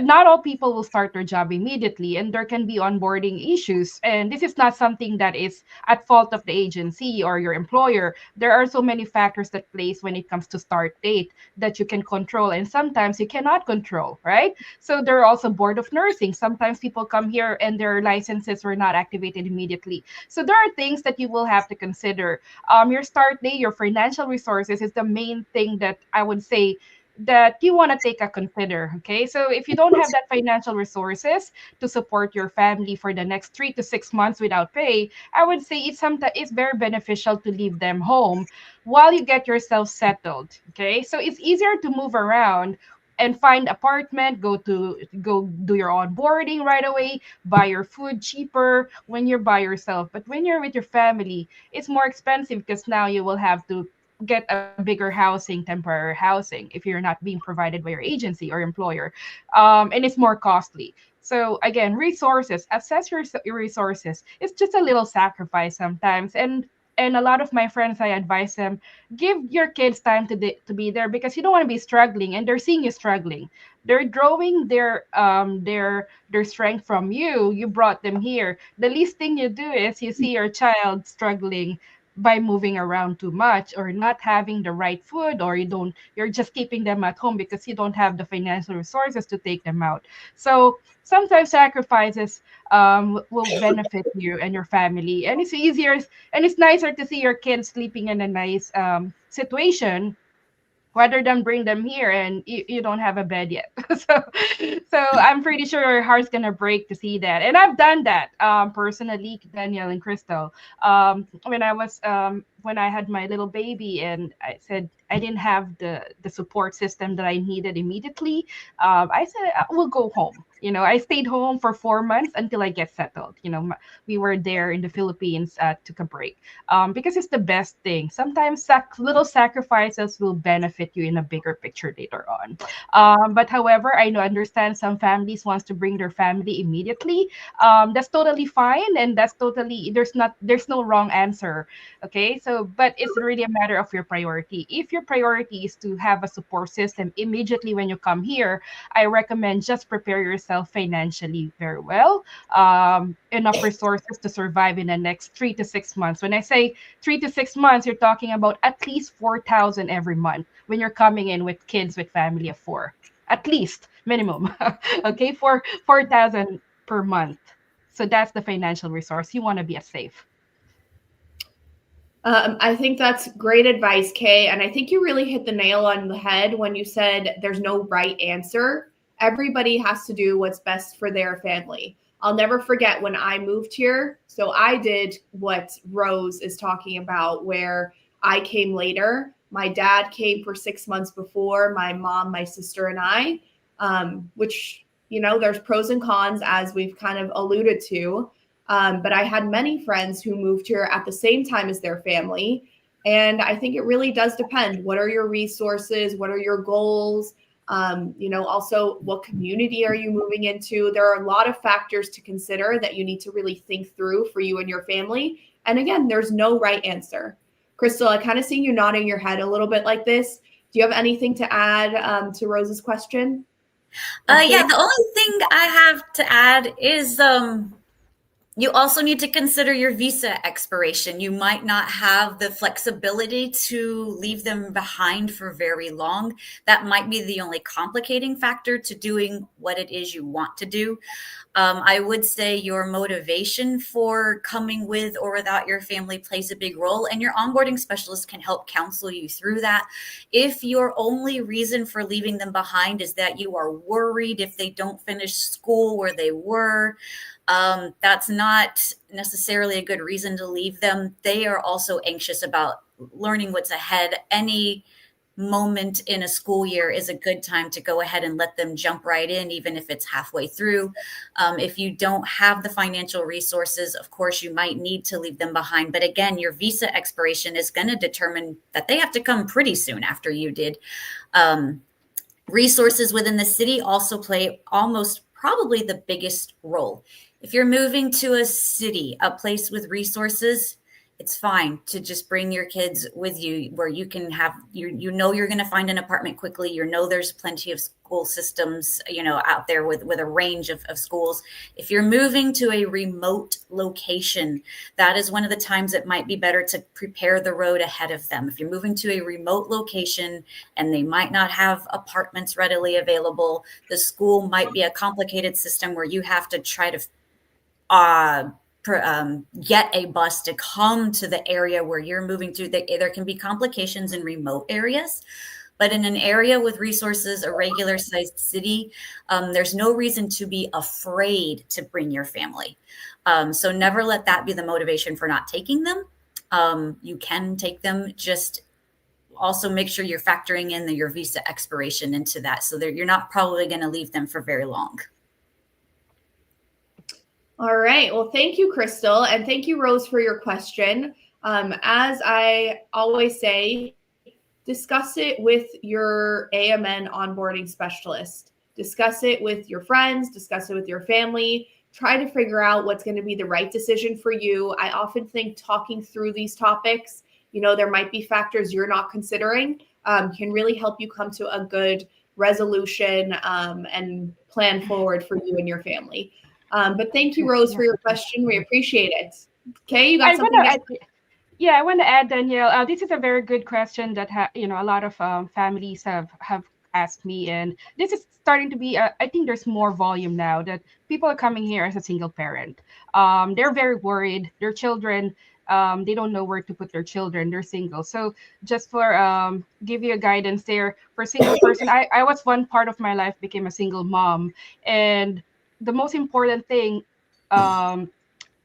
not all people will start their job immediately, and there can be onboarding issues, and this is not something that is at fault of the agency or your employer. There are so many factors that plays when it comes to start date that you can control, and sometimes you cannot control, right? So there are also board of nursing. Sometimes people come here and their licenses were not activated immediately, so there are things that you will have to consider. Your start date, your financial resources is the main thing that I would say that you want to take a consider. Okay, so if you don't have that financial resources to support your family for the next 3 to 6 months without pay, I would say it's very beneficial to leave them home while you get yourself settled. Okay, so it's easier to move around and find apartment, go do your onboarding right away, buy your food cheaper when you're by yourself. But when you're with your family, it's more expensive, because now you will have to get a bigger housing, temporary housing, if you're not being provided by your agency or employer, and it's more costly. So again, resources, assess your resources. It's just a little sacrifice sometimes, and a lot of my friends, I advise them, give your kids time to be there, because you don't want to be struggling and they're seeing you struggling. They're drawing their strength from you. You brought them here. The least thing you do is you see your child struggling by moving around too much, or not having the right food, or you're just keeping them at home because you don't have the financial resources to take them out. So sometimes sacrifices will benefit you and your family, and it's easier and it's nicer to see your kids sleeping in a nice situation, rather than bring them here and you don't have a bed yet. So I'm pretty sure your heart's gonna break to see that. And I've done that personally, Danielle and Crystal. When I had my little baby, and I said I didn't have the support system that I needed immediately. I said we'll go home. I stayed home for 4 months until I get settled. We were there in the Philippines, took a break, because it's the best thing. Sometimes little sacrifices will benefit you in a bigger picture later on. But however, I know understand some families wants to bring their family immediately. That's totally fine, and there's no wrong answer. Okay, so but it's really a matter of your priority. If your priority is to have a support system immediately when you come here, I recommend just prepare yourself financially very well. Enough resources to survive in the next 3 to 6 months. When I say 3 to 6 months, you're talking about at least 4,000 every month when you're coming in with kids with family of four, at least minimum. Okay, 4,000 per month. So that's the financial resource. You want to be a safe. I think that's great advice, Kay. And I think you really hit the nail on the head when you said there's no right answer. Everybody has to do what's best for their family. I'll never forget when I moved here. So I did what Rose is talking about, where I came later. My dad came for 6 months before my mom, my sister, and I, which, there's pros and cons, as we've kind of alluded to. But I had many friends who moved here at the same time as their family. And I think it really does depend. What are your resources? What are your goals? Also, what community are you moving into? There are a lot of factors to consider that you need to really think through for you and your family. And again, there's no right answer. Crystal, I kind of see you nodding your head a little bit like this. Do you have anything to add to Rose's question? Yeah, the only thing I have to add is you also need to consider your visa expiration. You might not have the flexibility to leave them behind for very long. That might be the only complicating factor to doing what it is you want to do. I would say your motivation for coming with or without your family plays a big role, and your onboarding specialist can help counsel you through that. If your only reason for leaving them behind is that you are worried if they don't finish school where they were, that's not necessarily a good reason to leave them. They are also anxious about learning what's ahead. Any moment in a school year is a good time to go ahead and let them jump right in, even if it's halfway through. If you don't have the financial resources, of course, you might need to leave them behind. But again, your visa expiration is going to determine that they have to come pretty soon after you did. Resources within the city also play almost probably the biggest role. If you're moving to a city, a place with resources, it's fine to just bring your kids with you where you can have, you know, you're going to find an apartment quickly. You know, there's plenty of school systems, you know, out there with a range of schools. If you're moving to a remote location, that is one of the times it might be better to prepare the road ahead of them. If you're moving to a remote location and they might not have apartments readily available, the school might be a complicated system where you have to try to get a bus to come to the area where you're moving to. There can be complications in remote areas, but in an area with resources, a regular sized city, there's no reason to be afraid to bring your family. So never let that be the motivation for not taking them. You can take them, just also make sure you're factoring in your visa expiration into that, so that you're not probably going to leave them for very long. All right. Well, thank you, Crystal. And thank you, Rose, for your question. As I always say, discuss it with your AMN onboarding specialist. Discuss it with your friends, discuss it with your family. Try to figure out what's going to be the right decision for you. I often think talking through these topics, you know, there might be factors you're not considering, can really help you come to a good resolution and plan forward for you and your family. But thank you, Rose, for your question. We appreciate it. Okay, you got something to add? Yeah, I want to add, Danielle. This is a very good question that a lot of families have asked me, and this is starting to be. I think there's more volume now that people are coming here as a single parent. They're very worried. Their children, they don't know where to put their children. They're single. So just for give you a guidance there for single person, I was one part of my life became a single mom, and the most important thing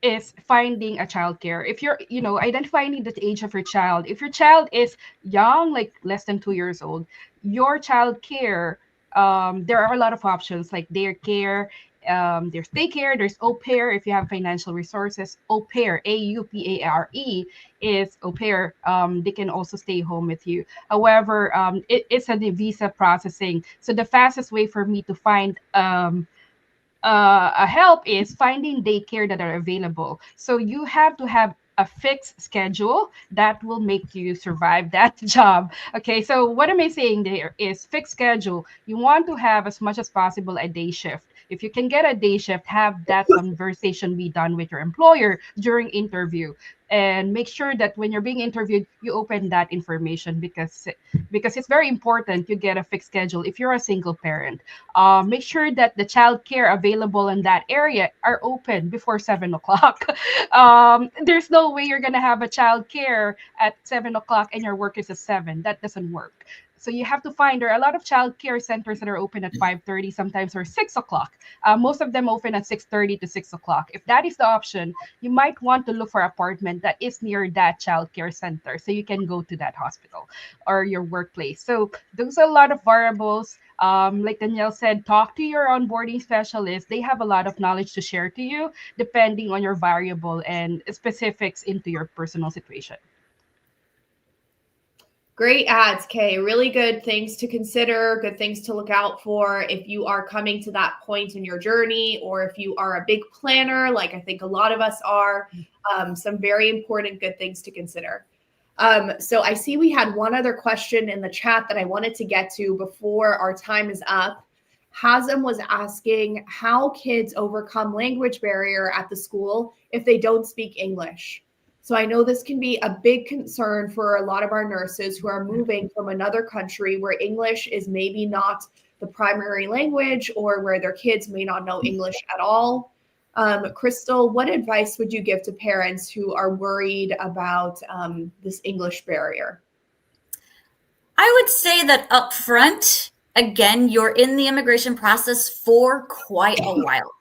is finding a childcare. If you're, identifying the age of your child. If your child is young, like less than 2 years old, your child care, there are a lot of options like daycare, there's daycare, there's au pair if you have financial resources. Au pair, AUPARE is au pair. They can also stay home with you. However, it's a visa processing. So the fastest way for me to find a help is finding daycare that are available. So you have to have a fixed schedule that will make you survive that job. Okay, so what am I saying there is fixed schedule. You want to have as much as possible a day shift. If you can get a day shift, have that conversation be done with your employer during interview, and make sure that when you're being interviewed, you open that information because it's very important you get a fixed schedule if you're a single parent. Make sure that the child care available in that area are open before 7 o'clock. There's no way you're gonna have a child care at 7 o'clock and your work is at 7. That doesn't work. So you have to find there are a lot of child care centers that are open at 5:30, sometimes or 6 o'clock. Most of them open at 6:30 to 6 o'clock. If that is the option, you might want to look for an apartment that is near that child care center so you can go to that hospital or your workplace. So those are a lot of variables. Like Danielle said, talk to your onboarding specialist. They have a lot of knowledge to share to you depending on your variable and specifics into your personal situation. Great ads, Kay. Really good things to consider, good things to look out for if you are coming to that point in your journey, or if you are a big planner, like I think a lot of us are. Some very important good things to consider. So I see we had one other question in the chat that I wanted to get to before our time is up. Hazem was asking how kids overcome language barrier at the school if they don't speak English. So I know this can be a big concern for a lot of our nurses who are moving from another country where English is maybe not the primary language, or where their kids may not know English at all. Crystal, what advice would you give to parents who are worried about this English barrier? I would say that up front, again, you're in the immigration process for quite a while.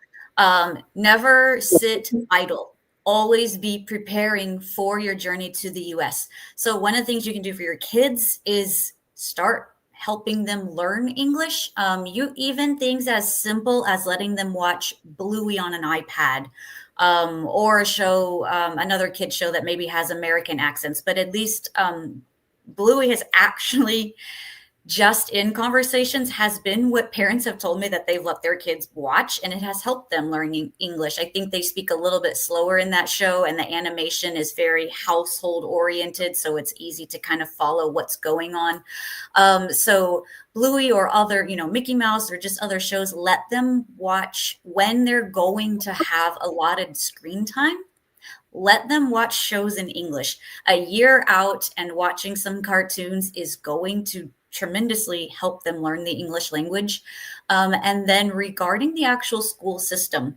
Never sit idle. Always be preparing for your journey to the US. So one of the things you can do for your kids is start helping them learn English. Even things as simple as letting them watch Bluey on an iPad, or a show, another kid show that maybe has American accents, but at least Bluey has actually just in conversations has been what parents have told me that they've let their kids watch, and it has helped them learning English. I think they speak a little bit slower in that show, and the animation is very household oriented, so it's easy to kind of follow what's going on. So Bluey or other, Mickey Mouse or just other shows, let them watch when they're going to have allotted screen time. Let them watch shows in English. A year out and watching some cartoons is going to tremendously help them learn the English language. And then regarding the actual school system,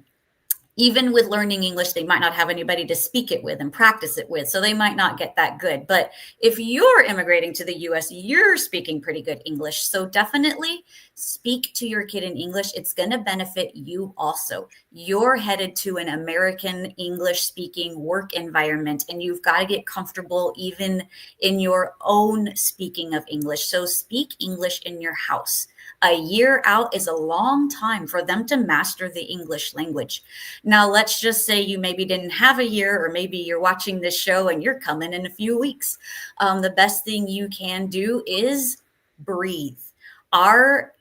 even with learning English, they might not have anybody to speak it with and practice it with. So they might not get that good. But if you're immigrating to the US, you're speaking pretty good English. So definitely speak to your kid in English. It's going to benefit you also. You're headed to an American English speaking work environment, and you've got to get comfortable even in your own speaking of English. So speak English in your house. A year out is a long time for them to master the English language. Now, let's just say you maybe didn't have a year, or maybe you're watching this show and you're coming in a few weeks. The best thing you can do is breathe. Our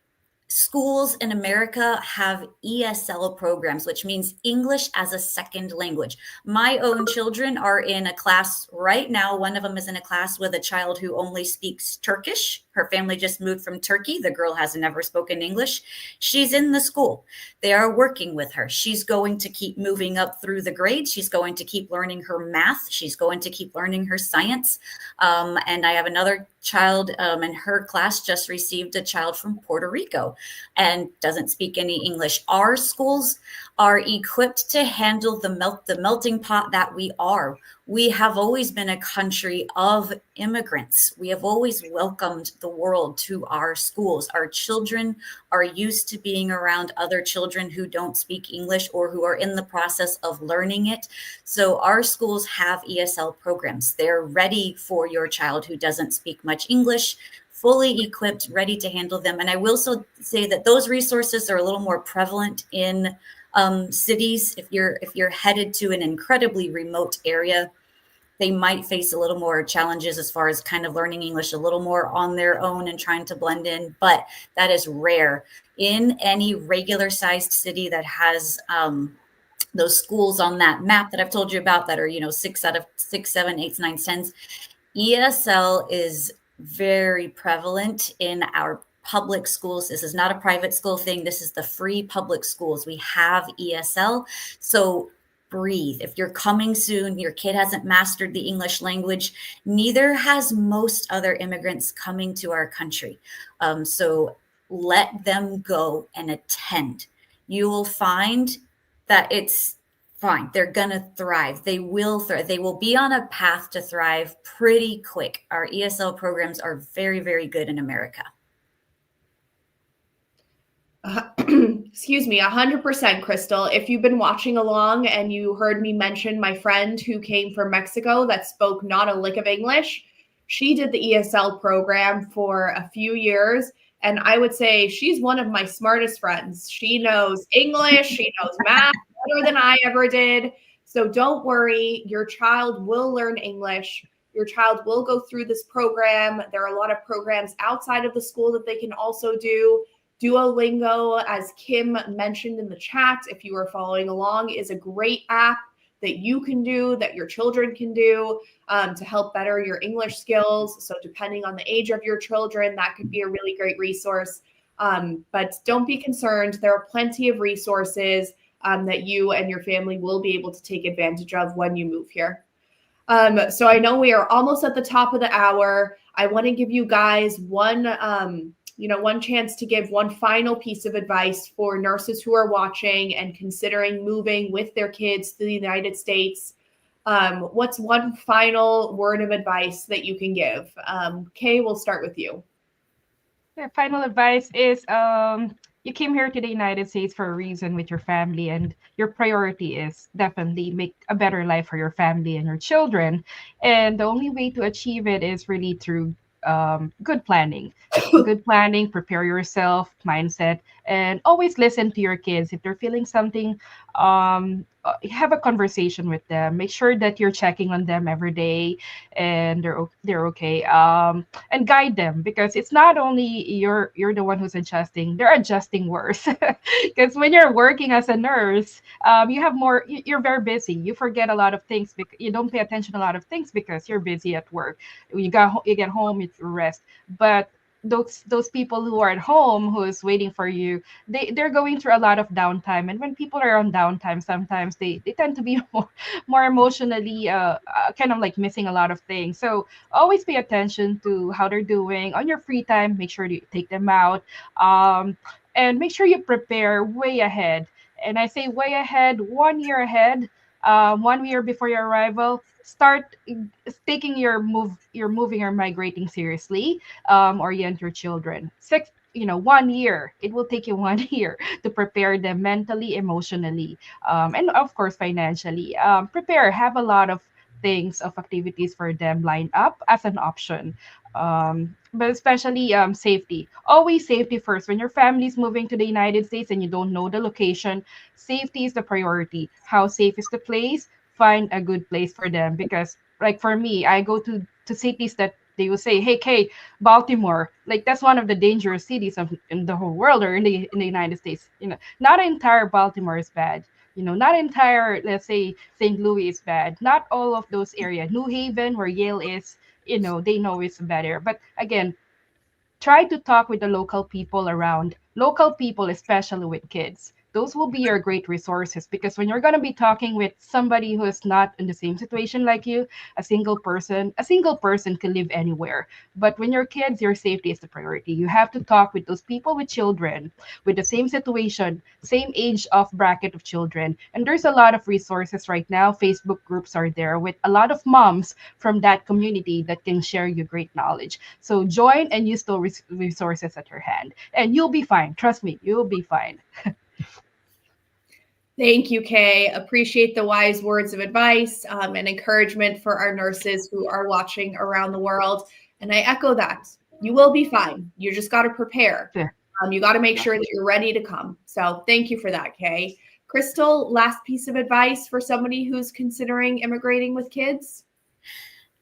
schools in America have ESL programs, which means English as a second language. My own children are in a class right now. One of them is in a class with a child who only speaks Turkish. Her family just moved from Turkey. The girl has never spoken English. She's in the school. They are working with her. She's going to keep moving up through the grades. She's going to keep learning her math. She's going to keep learning her science. And I have another child in her class just received a child from Puerto Rico and doesn't speak any English. Our schools are equipped to handle the melting pot that we are. We have always been a country of immigrants. We have always welcomed the world to our schools. Our children are used to being around other children who don't speak English or who are in the process of learning it. So our schools have ESL programs. They're ready for your child who doesn't speak much English, fully equipped, ready to handle them. And I will also say that those resources are a little more prevalent in cities. If you're headed to an incredibly remote area, they might face a little more challenges as far as kind of learning English a little more on their own and trying to blend in, but that is rare. In any regular sized city that has those schools on that map that I've told you about that are, 6 out of 6, 7, 8, 9, 10s, ESL is very prevalent in our public schools. This is not a private school thing. This is the free public schools. We have ESL. So breathe. If you're coming soon, your kid hasn't mastered the English language, neither has most other immigrants coming to our country. So let them go and attend. You will find that it's fine. They're going to thrive. They will thrive. They will be on a path to thrive pretty quick. Our ESL programs are very, very good in America. Excuse me, 100%, Crystal. If you've been watching along and you heard me mention my friend who came from Mexico that spoke not a lick of English, she did the ESL program for a few years. And I would say she's one of my smartest friends. She knows English, she knows math better than I ever did. So don't worry, your child will learn English. Your child will go through this program. There are a lot of programs outside of the school that they can also do. Duolingo, as Kim mentioned in the chat, if you are following along, is a great app that you can do, that your children can do to help better your English skills. So depending on the age of your children, that could be a really great resource. But don't be concerned. There are plenty of resources that you and your family will be able to take advantage of when you move here. So I know we are almost at the top of the hour. I want to give you guys one chance to give one final piece of advice for nurses who are watching and considering moving with their kids to the United States. What's one final word of advice that you can give? Kay, we'll start with you. The final advice is you came here to the United States for a reason with your family, and your priority is definitely make a better life for your family and your children. And the only way to achieve it is really through good planning. Good planning, prepare yourself, mindset, and always listen to your kids. If they're feeling something have a conversation with them. Make sure that you're checking on them every day, and they're okay. And guide them, because it's not only you're the one who's adjusting; they're adjusting worse. Because when you're working as a nurse, you have more. You're very busy. You forget a lot of things. You don't pay attention to a lot of things because you're busy at work. You get home, you rest. But those people who are at home, who is waiting for you, they're going through a lot of downtime. And when people are on downtime, sometimes they tend to be more emotionally kind of like missing a lot of things. So always pay attention to how they're doing on your free time. Make sure you take them out, and make sure you prepare way ahead. And I say way ahead, 1 year ahead, 1 year before your arrival. Start taking your moving or migrating seriously. Orient your children. 1 year. It will take you 1 year to prepare them mentally, emotionally, and of course financially. Prepare. Have a lot of things, of activities for them lined up as an option. But especially safety. Always safety first. When your family is moving to the United States and you don't know the location, safety is the priority. How safe is the place? Find a good place for them, because like for me, I go to cities that they will say, hey, Kay, Baltimore, like that's one of the dangerous cities of in the whole world, or in the United States. Not entire Baltimore is bad. Not entire, let's say, St. Louis is bad. Not all of those areas. New Haven, where Yale is, they know it's better. But again, try to talk with the local people around, local people, especially with kids. Those will be your great resources, because when you're going to be talking with somebody who is not in the same situation like you, a single person can live anywhere. But when you're kids, your safety is the priority. You have to talk with those people, with children with the same situation, same age of bracket of children. And there's a lot of resources right now. Facebook groups are there with a lot of moms from that community that can share you great knowledge. So join and use those resources at your hand, and you'll be fine. Trust me, you'll be fine. Thank you, Kay. Appreciate the wise words of advice and encouragement for our nurses who are watching around the world. And I echo that. You will be fine. You just got to prepare. Sure. You got to make sure that you're ready to come. So thank you for that, Kay. Crystal, last piece of advice for somebody who's considering immigrating with kids?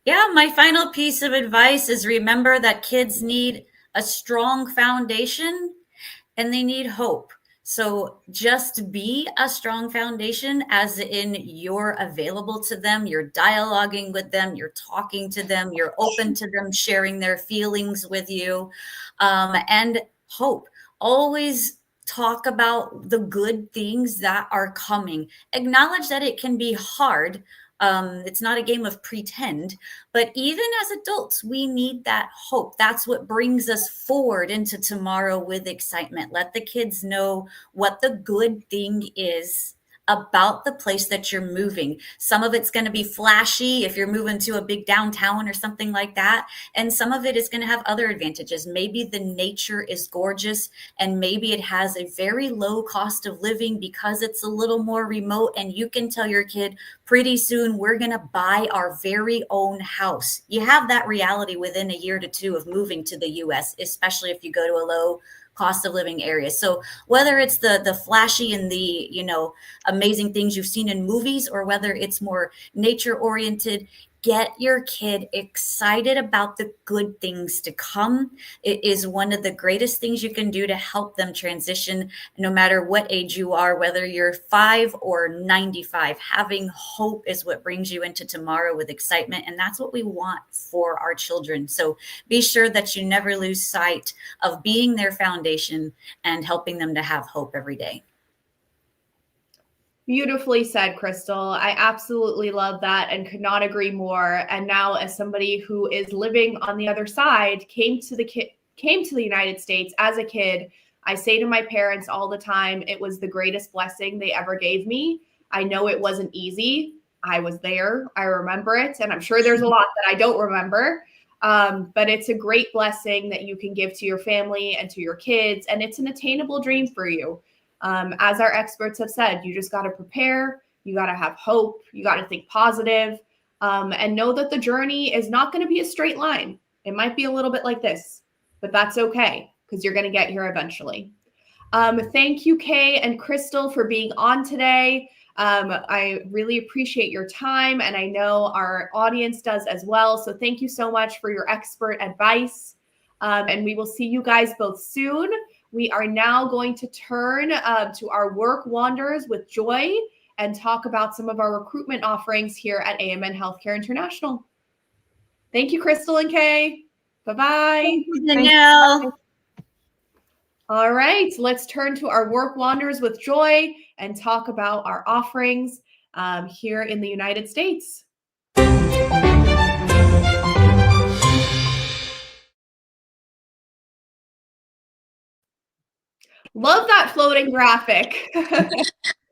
Yeah, my final piece of advice is remember that kids need a strong foundation and they need hope. So just be a strong foundation, as in you're available to them, you're dialoguing with them, you're talking to them, you're open to them sharing their feelings with you, and hope. Always talk about the good things that are coming. Acknowledge that it can be hard. It's not a game of pretend, but even as adults, we need that hope. That's what brings us forward into tomorrow with excitement. Let the kids know what the good thing is about the place that you're moving. Some of it's going to be flashy if you're moving to a big downtown or something like that. And some of it is going to have other advantages. Maybe the nature is gorgeous, and maybe it has a very low cost of living because it's a little more remote, and you can tell your kid, pretty soon we're going to buy our very own house. You have that reality within a year to two of moving to the US, especially if you go to a low cost of living area. So whether it's the flashy and the, amazing things you've seen in movies, or whether it's more nature oriented, get your kid excited about the good things to come. It is one of the greatest things you can do to help them transition, no matter what age you are, whether you're 5 or 95. Having hope is what brings you into tomorrow with excitement. And that's what we want for our children. So be sure that you never lose sight of being their foundation and helping them to have hope every day. Beautifully said, Crystal. I absolutely love that and could not agree more. And now, as somebody who is living on the other side, came to the United States as a kid, I say to my parents all the time, it was the greatest blessing they ever gave me. I know it wasn't easy. I was there. I remember it. And I'm sure there's a lot that I don't remember. But it's a great blessing that you can give to your family and to your kids. And it's an attainable dream for you. As our experts have said, you just got to prepare, you got to have hope, you got to think positive, and know that the journey is not going to be a straight line. It might be a little bit like this, but that's okay, because you're going to get here eventually. Thank you, Kay and Crystal, for being on today. I really appreciate your time, and I know our audience does as well. So thank you so much for your expert advice. And we will see you guys both soon. We are now going to turn to our Work Wonders with Joy and talk about some of our recruitment offerings here at AMN Healthcare International. Thank you, Crystal and Kay. Bye-bye. Thank you, Danielle. All right, let's turn to our Work Wonders with Joy and talk about our offerings here in the United States. Love that floating graphic.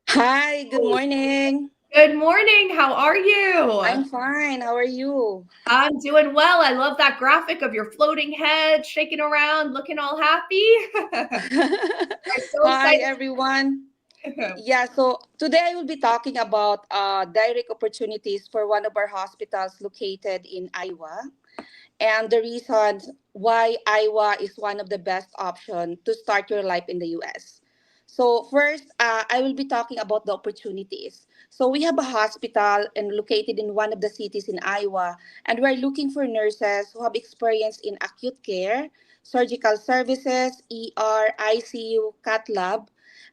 Hi, good morning. Good morning. How are you? I'm fine. How are you? I'm doing well. I love that graphic of your floating head shaking around, looking all happy. I'm so Hi, excited. everyone. Yeah, so today I will be talking about direct opportunities for one of our hospitals located in Iowa and the reasons why Iowa is one of the best options to start your life in the US. So first, I will be talking about the opportunities. So we have a hospital and located in one of the cities in Iowa, and we're looking for nurses who have experience in acute care, surgical services, ER, ICU, cath lab,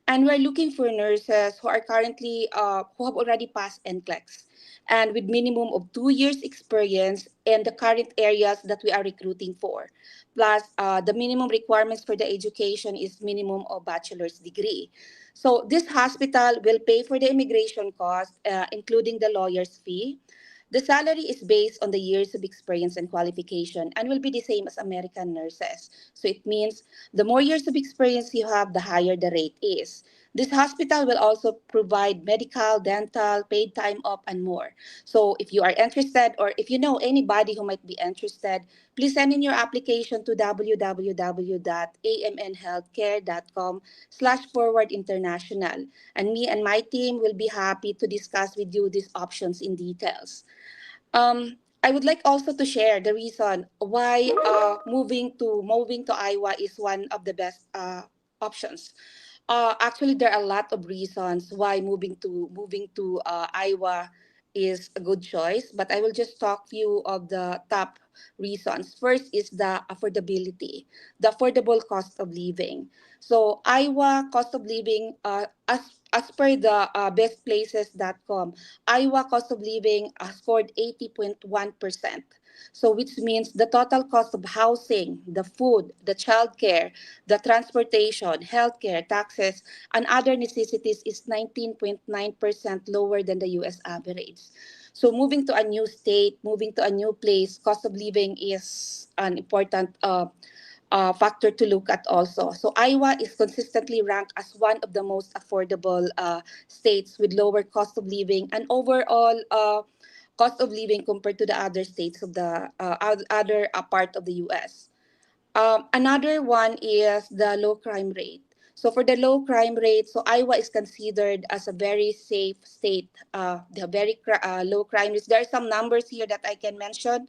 and we're looking for nurses who are currently who have already passed NCLEX and with minimum of 2 years experience in the current areas that we are recruiting for. Plus, the minimum requirements for the education is minimum of bachelor's degree. So this hospital will pay for the immigration cost, including the lawyer's fee. The salary is based on the years of experience and qualification and will be the same as American nurses. So it means the more years of experience you have, the higher the rate is. This hospital will also provide medical, dental, paid time off, and more. So if you are interested or if you know anybody who might be interested, please send in your application to www.amnhealthcare.com/forward international. And me and my team will be happy to discuss with you these options in details. I would like also to share the reason why moving to Iowa is one of the best options. Actually, there are a lot of reasons why moving to Iowa is a good choice, but I will just talk few of the top reasons. First is the affordability, the affordable cost of living. So Iowa cost of living, as per the bestplaces.com, Iowa cost of living scored 80.1%. So which means the total cost of housing, the food, the childcare, the transportation, healthcare, taxes, and other necessities is 19.9% lower than the US average. So moving to a new state, moving to a new place, cost of living is an important factor to look at also. So Iowa is consistently ranked as one of the most affordable states with lower cost of living and overall cost of living compared to the other states of the other part of the U.S. Another one is the low crime rate. So for the low crime rate, so Iowa is considered as a very safe state. The very low crime rates. There are some numbers here that I can mention.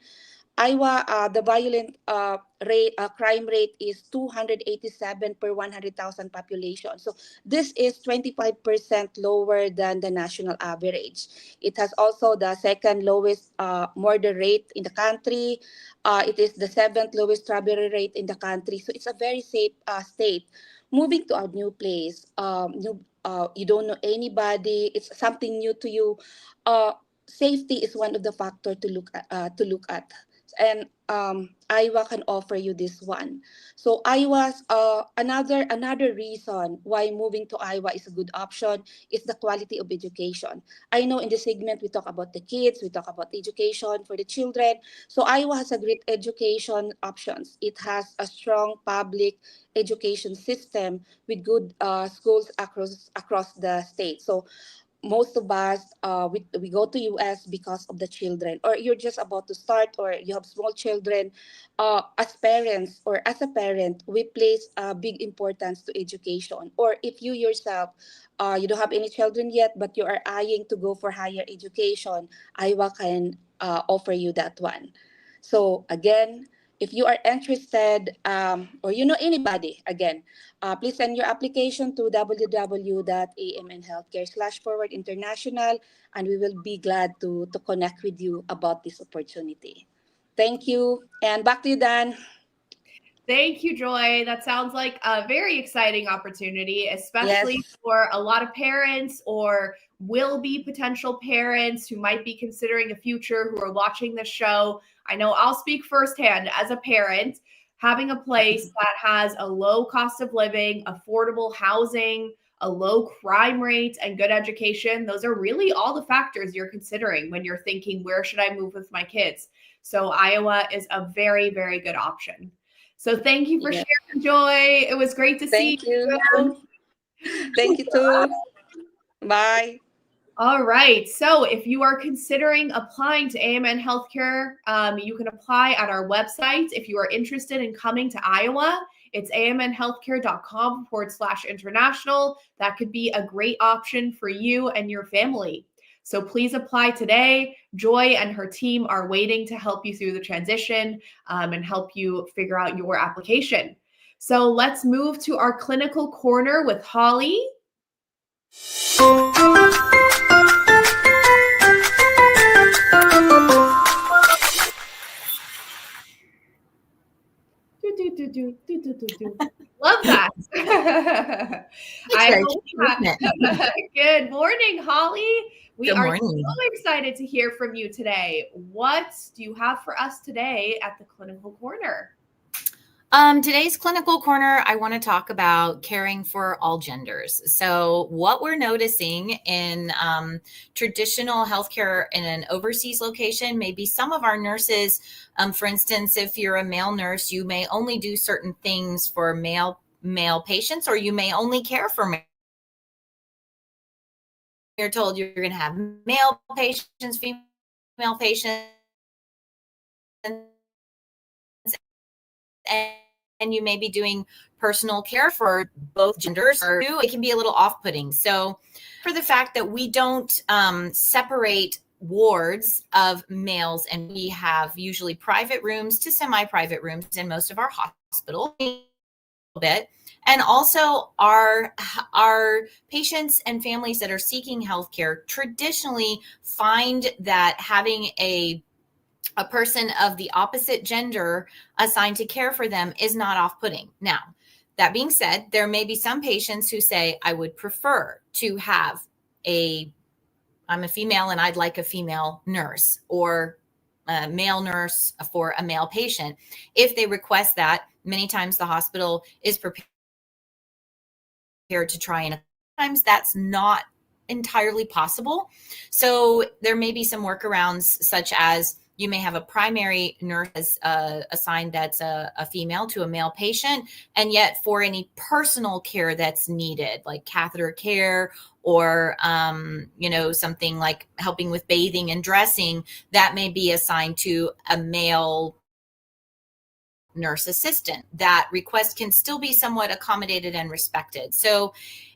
Iowa, the violent crime rate is 287 per 100,000 population. So this is 25% lower than the national average. It has also the second lowest murder rate in the country. It is the seventh lowest robbery rate in the country. So it's a very safe state. Moving to a new place, you don't know anybody. It's something new to you. Safety is one of the factors to look at, and Iowa can offer you this one. So Iowa's another reason why moving to Iowa is a good option is the quality of education. I know in this segment we talk about the kids, we talk about education for the children. So Iowa has a great education options. It has a strong public education system with good schools across the state. So most of us we go to US because of the children, or you're just about to start or you have small children. As parents or as a parent, we place big importance to education. Or if you yourself you don't have any children yet but you are eyeing to go for higher education, Iowa can offer you that one. So again, if you are interested, or you know anybody, again, please send your application to www.amnhealthcare/forward international, and we will be glad to connect with you about this opportunity. Thank you. And back to you, Dan. Thank you, Joy. That sounds like a very exciting opportunity, especially Yes. for a lot of parents or will be potential parents who might be considering a future who are watching this show. I know I'll speak firsthand as a parent, having a place that has a low cost of living, affordable housing, a low crime rate, and good education. Those are really all the factors you're considering when you're thinking, where should I move with my kids? So Iowa is a very, very good option. So thank you for Yeah. sharing, Joy. It was great to see Thank you. you. Thank you too. Bye. All right. So if you are considering applying to AMN Healthcare, you can apply at our website. If you are interested in coming to Iowa, it's amnhealthcare.com/international. That could be a great option for you and your family. So please apply today. Joy and her team are waiting to help you through the transition and help you figure out your application. So let's move to our clinical corner with Holly. Love that. Good morning, Holly. We Good are morning. so excited to hear from you today. What do you have for us today at the Clinical Corner? Today's Clinical Corner, I want to talk about caring for all genders. So what we're noticing in traditional healthcare in an overseas location, maybe some of our nurses, for instance, if you're a male nurse, you may only do certain things for male patients, or you may only care for male. You're told you're going to have male patients, female patients, and you may be doing personal care for both genders, or it can be a little off-putting. So for the fact that we don't separate wards of males, and we have usually private rooms to semi-private rooms in most of our hospitals, a bit. And also our patients and families that are seeking healthcare traditionally find that having a person of the opposite gender assigned to care for them is not off-putting. Now, that being said, there may be some patients who say, I would prefer to have I'm a female and I'd like a female nurse, or a male nurse for a male patient. If they request that, many times the hospital is prepared to try, and sometimes that's not entirely possible. So there may be some workarounds, such as you may have a primary nurse assigned that's a female to a male patient, and yet for any personal care that's needed, like catheter care or something like helping with bathing and dressing, that may be assigned to a male nurse assistant. That request can still be somewhat accommodated and respected. So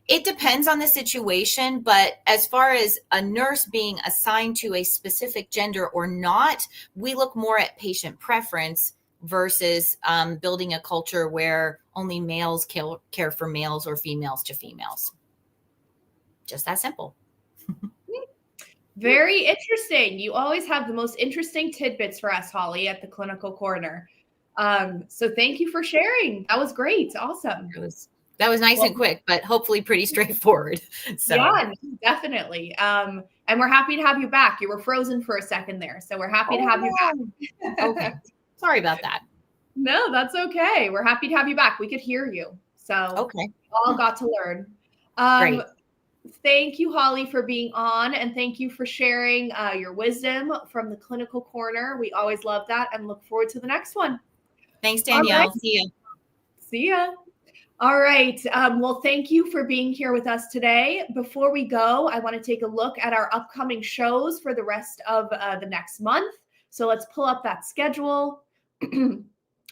it depends on the situation, but as far as a nurse being assigned to a specific gender or not, we look more at patient preference versus building a culture where only males care for males or females to females. Just that simple. Very interesting. You always have the most interesting tidbits for us, Holly, at the Clinical Corner. So thank you for sharing. That was great. Awesome. That was nice and quick, but hopefully pretty straightforward. So. Yeah, definitely. And we're happy to have you back. You were frozen for a second there, so we're happy to have you back. Okay. Sorry about that. No, that's okay. We're happy to have you back. We could hear you. So okay. All got to learn. Great. Thank you, Holly, for being on, and thank you for sharing your wisdom from the Clinical Corner. We always love that and look forward to the next one. Thanks, Danielle. Right. See ya. See ya. All right. Well, thank you for being here with us today. Before we go, I want to take a look at our upcoming shows for the rest of the next month. So let's pull up that schedule.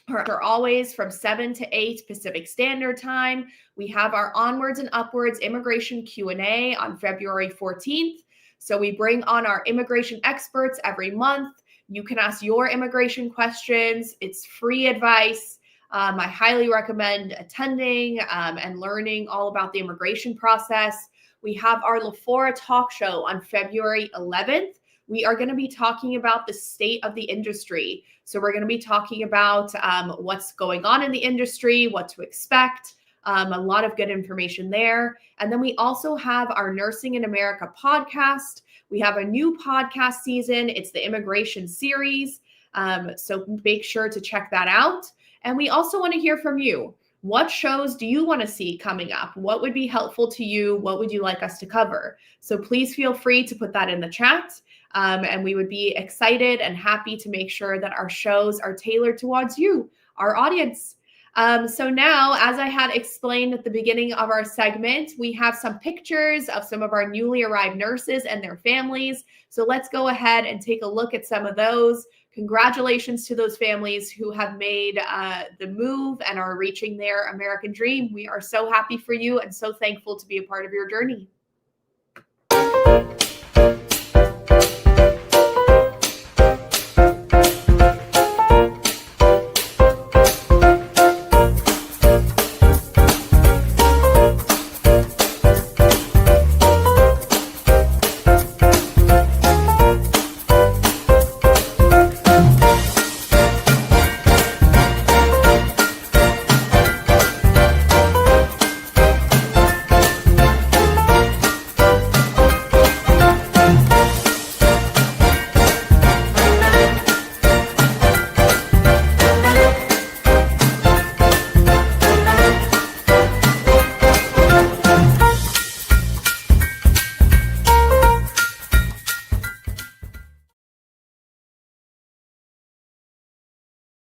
Are always from 7 to 8 Pacific Standard Time. We have our Onwards and Upwards Immigration Q&A on February 14th. So we bring on our immigration experts every month You can ask your immigration questions. It's free advice. I highly recommend attending and learning all about the immigration process. We have our LaFora talk show on February 11th. We are going to be talking about the state of the industry. So we're going to be talking about what's going on in the industry, what to expect, a lot of good information there. And then we also have our Nursing in America podcast. We have a new podcast season. It's the immigration series. So make sure to check that out. And we also want to hear from you. What shows do you want to see coming up? What would be helpful to you? What would you like us to cover? So please feel free to put that in the chat. And we would be excited and happy to make sure that our shows are tailored towards you, our audience. So now, as I had explained at the beginning of our segment, we have some pictures of some of our newly arrived nurses and their families. So let's go ahead and take a look at some of those. Congratulations to those families who have made the move and are reaching their American dream. We are so happy for you and so thankful to be a part of your journey.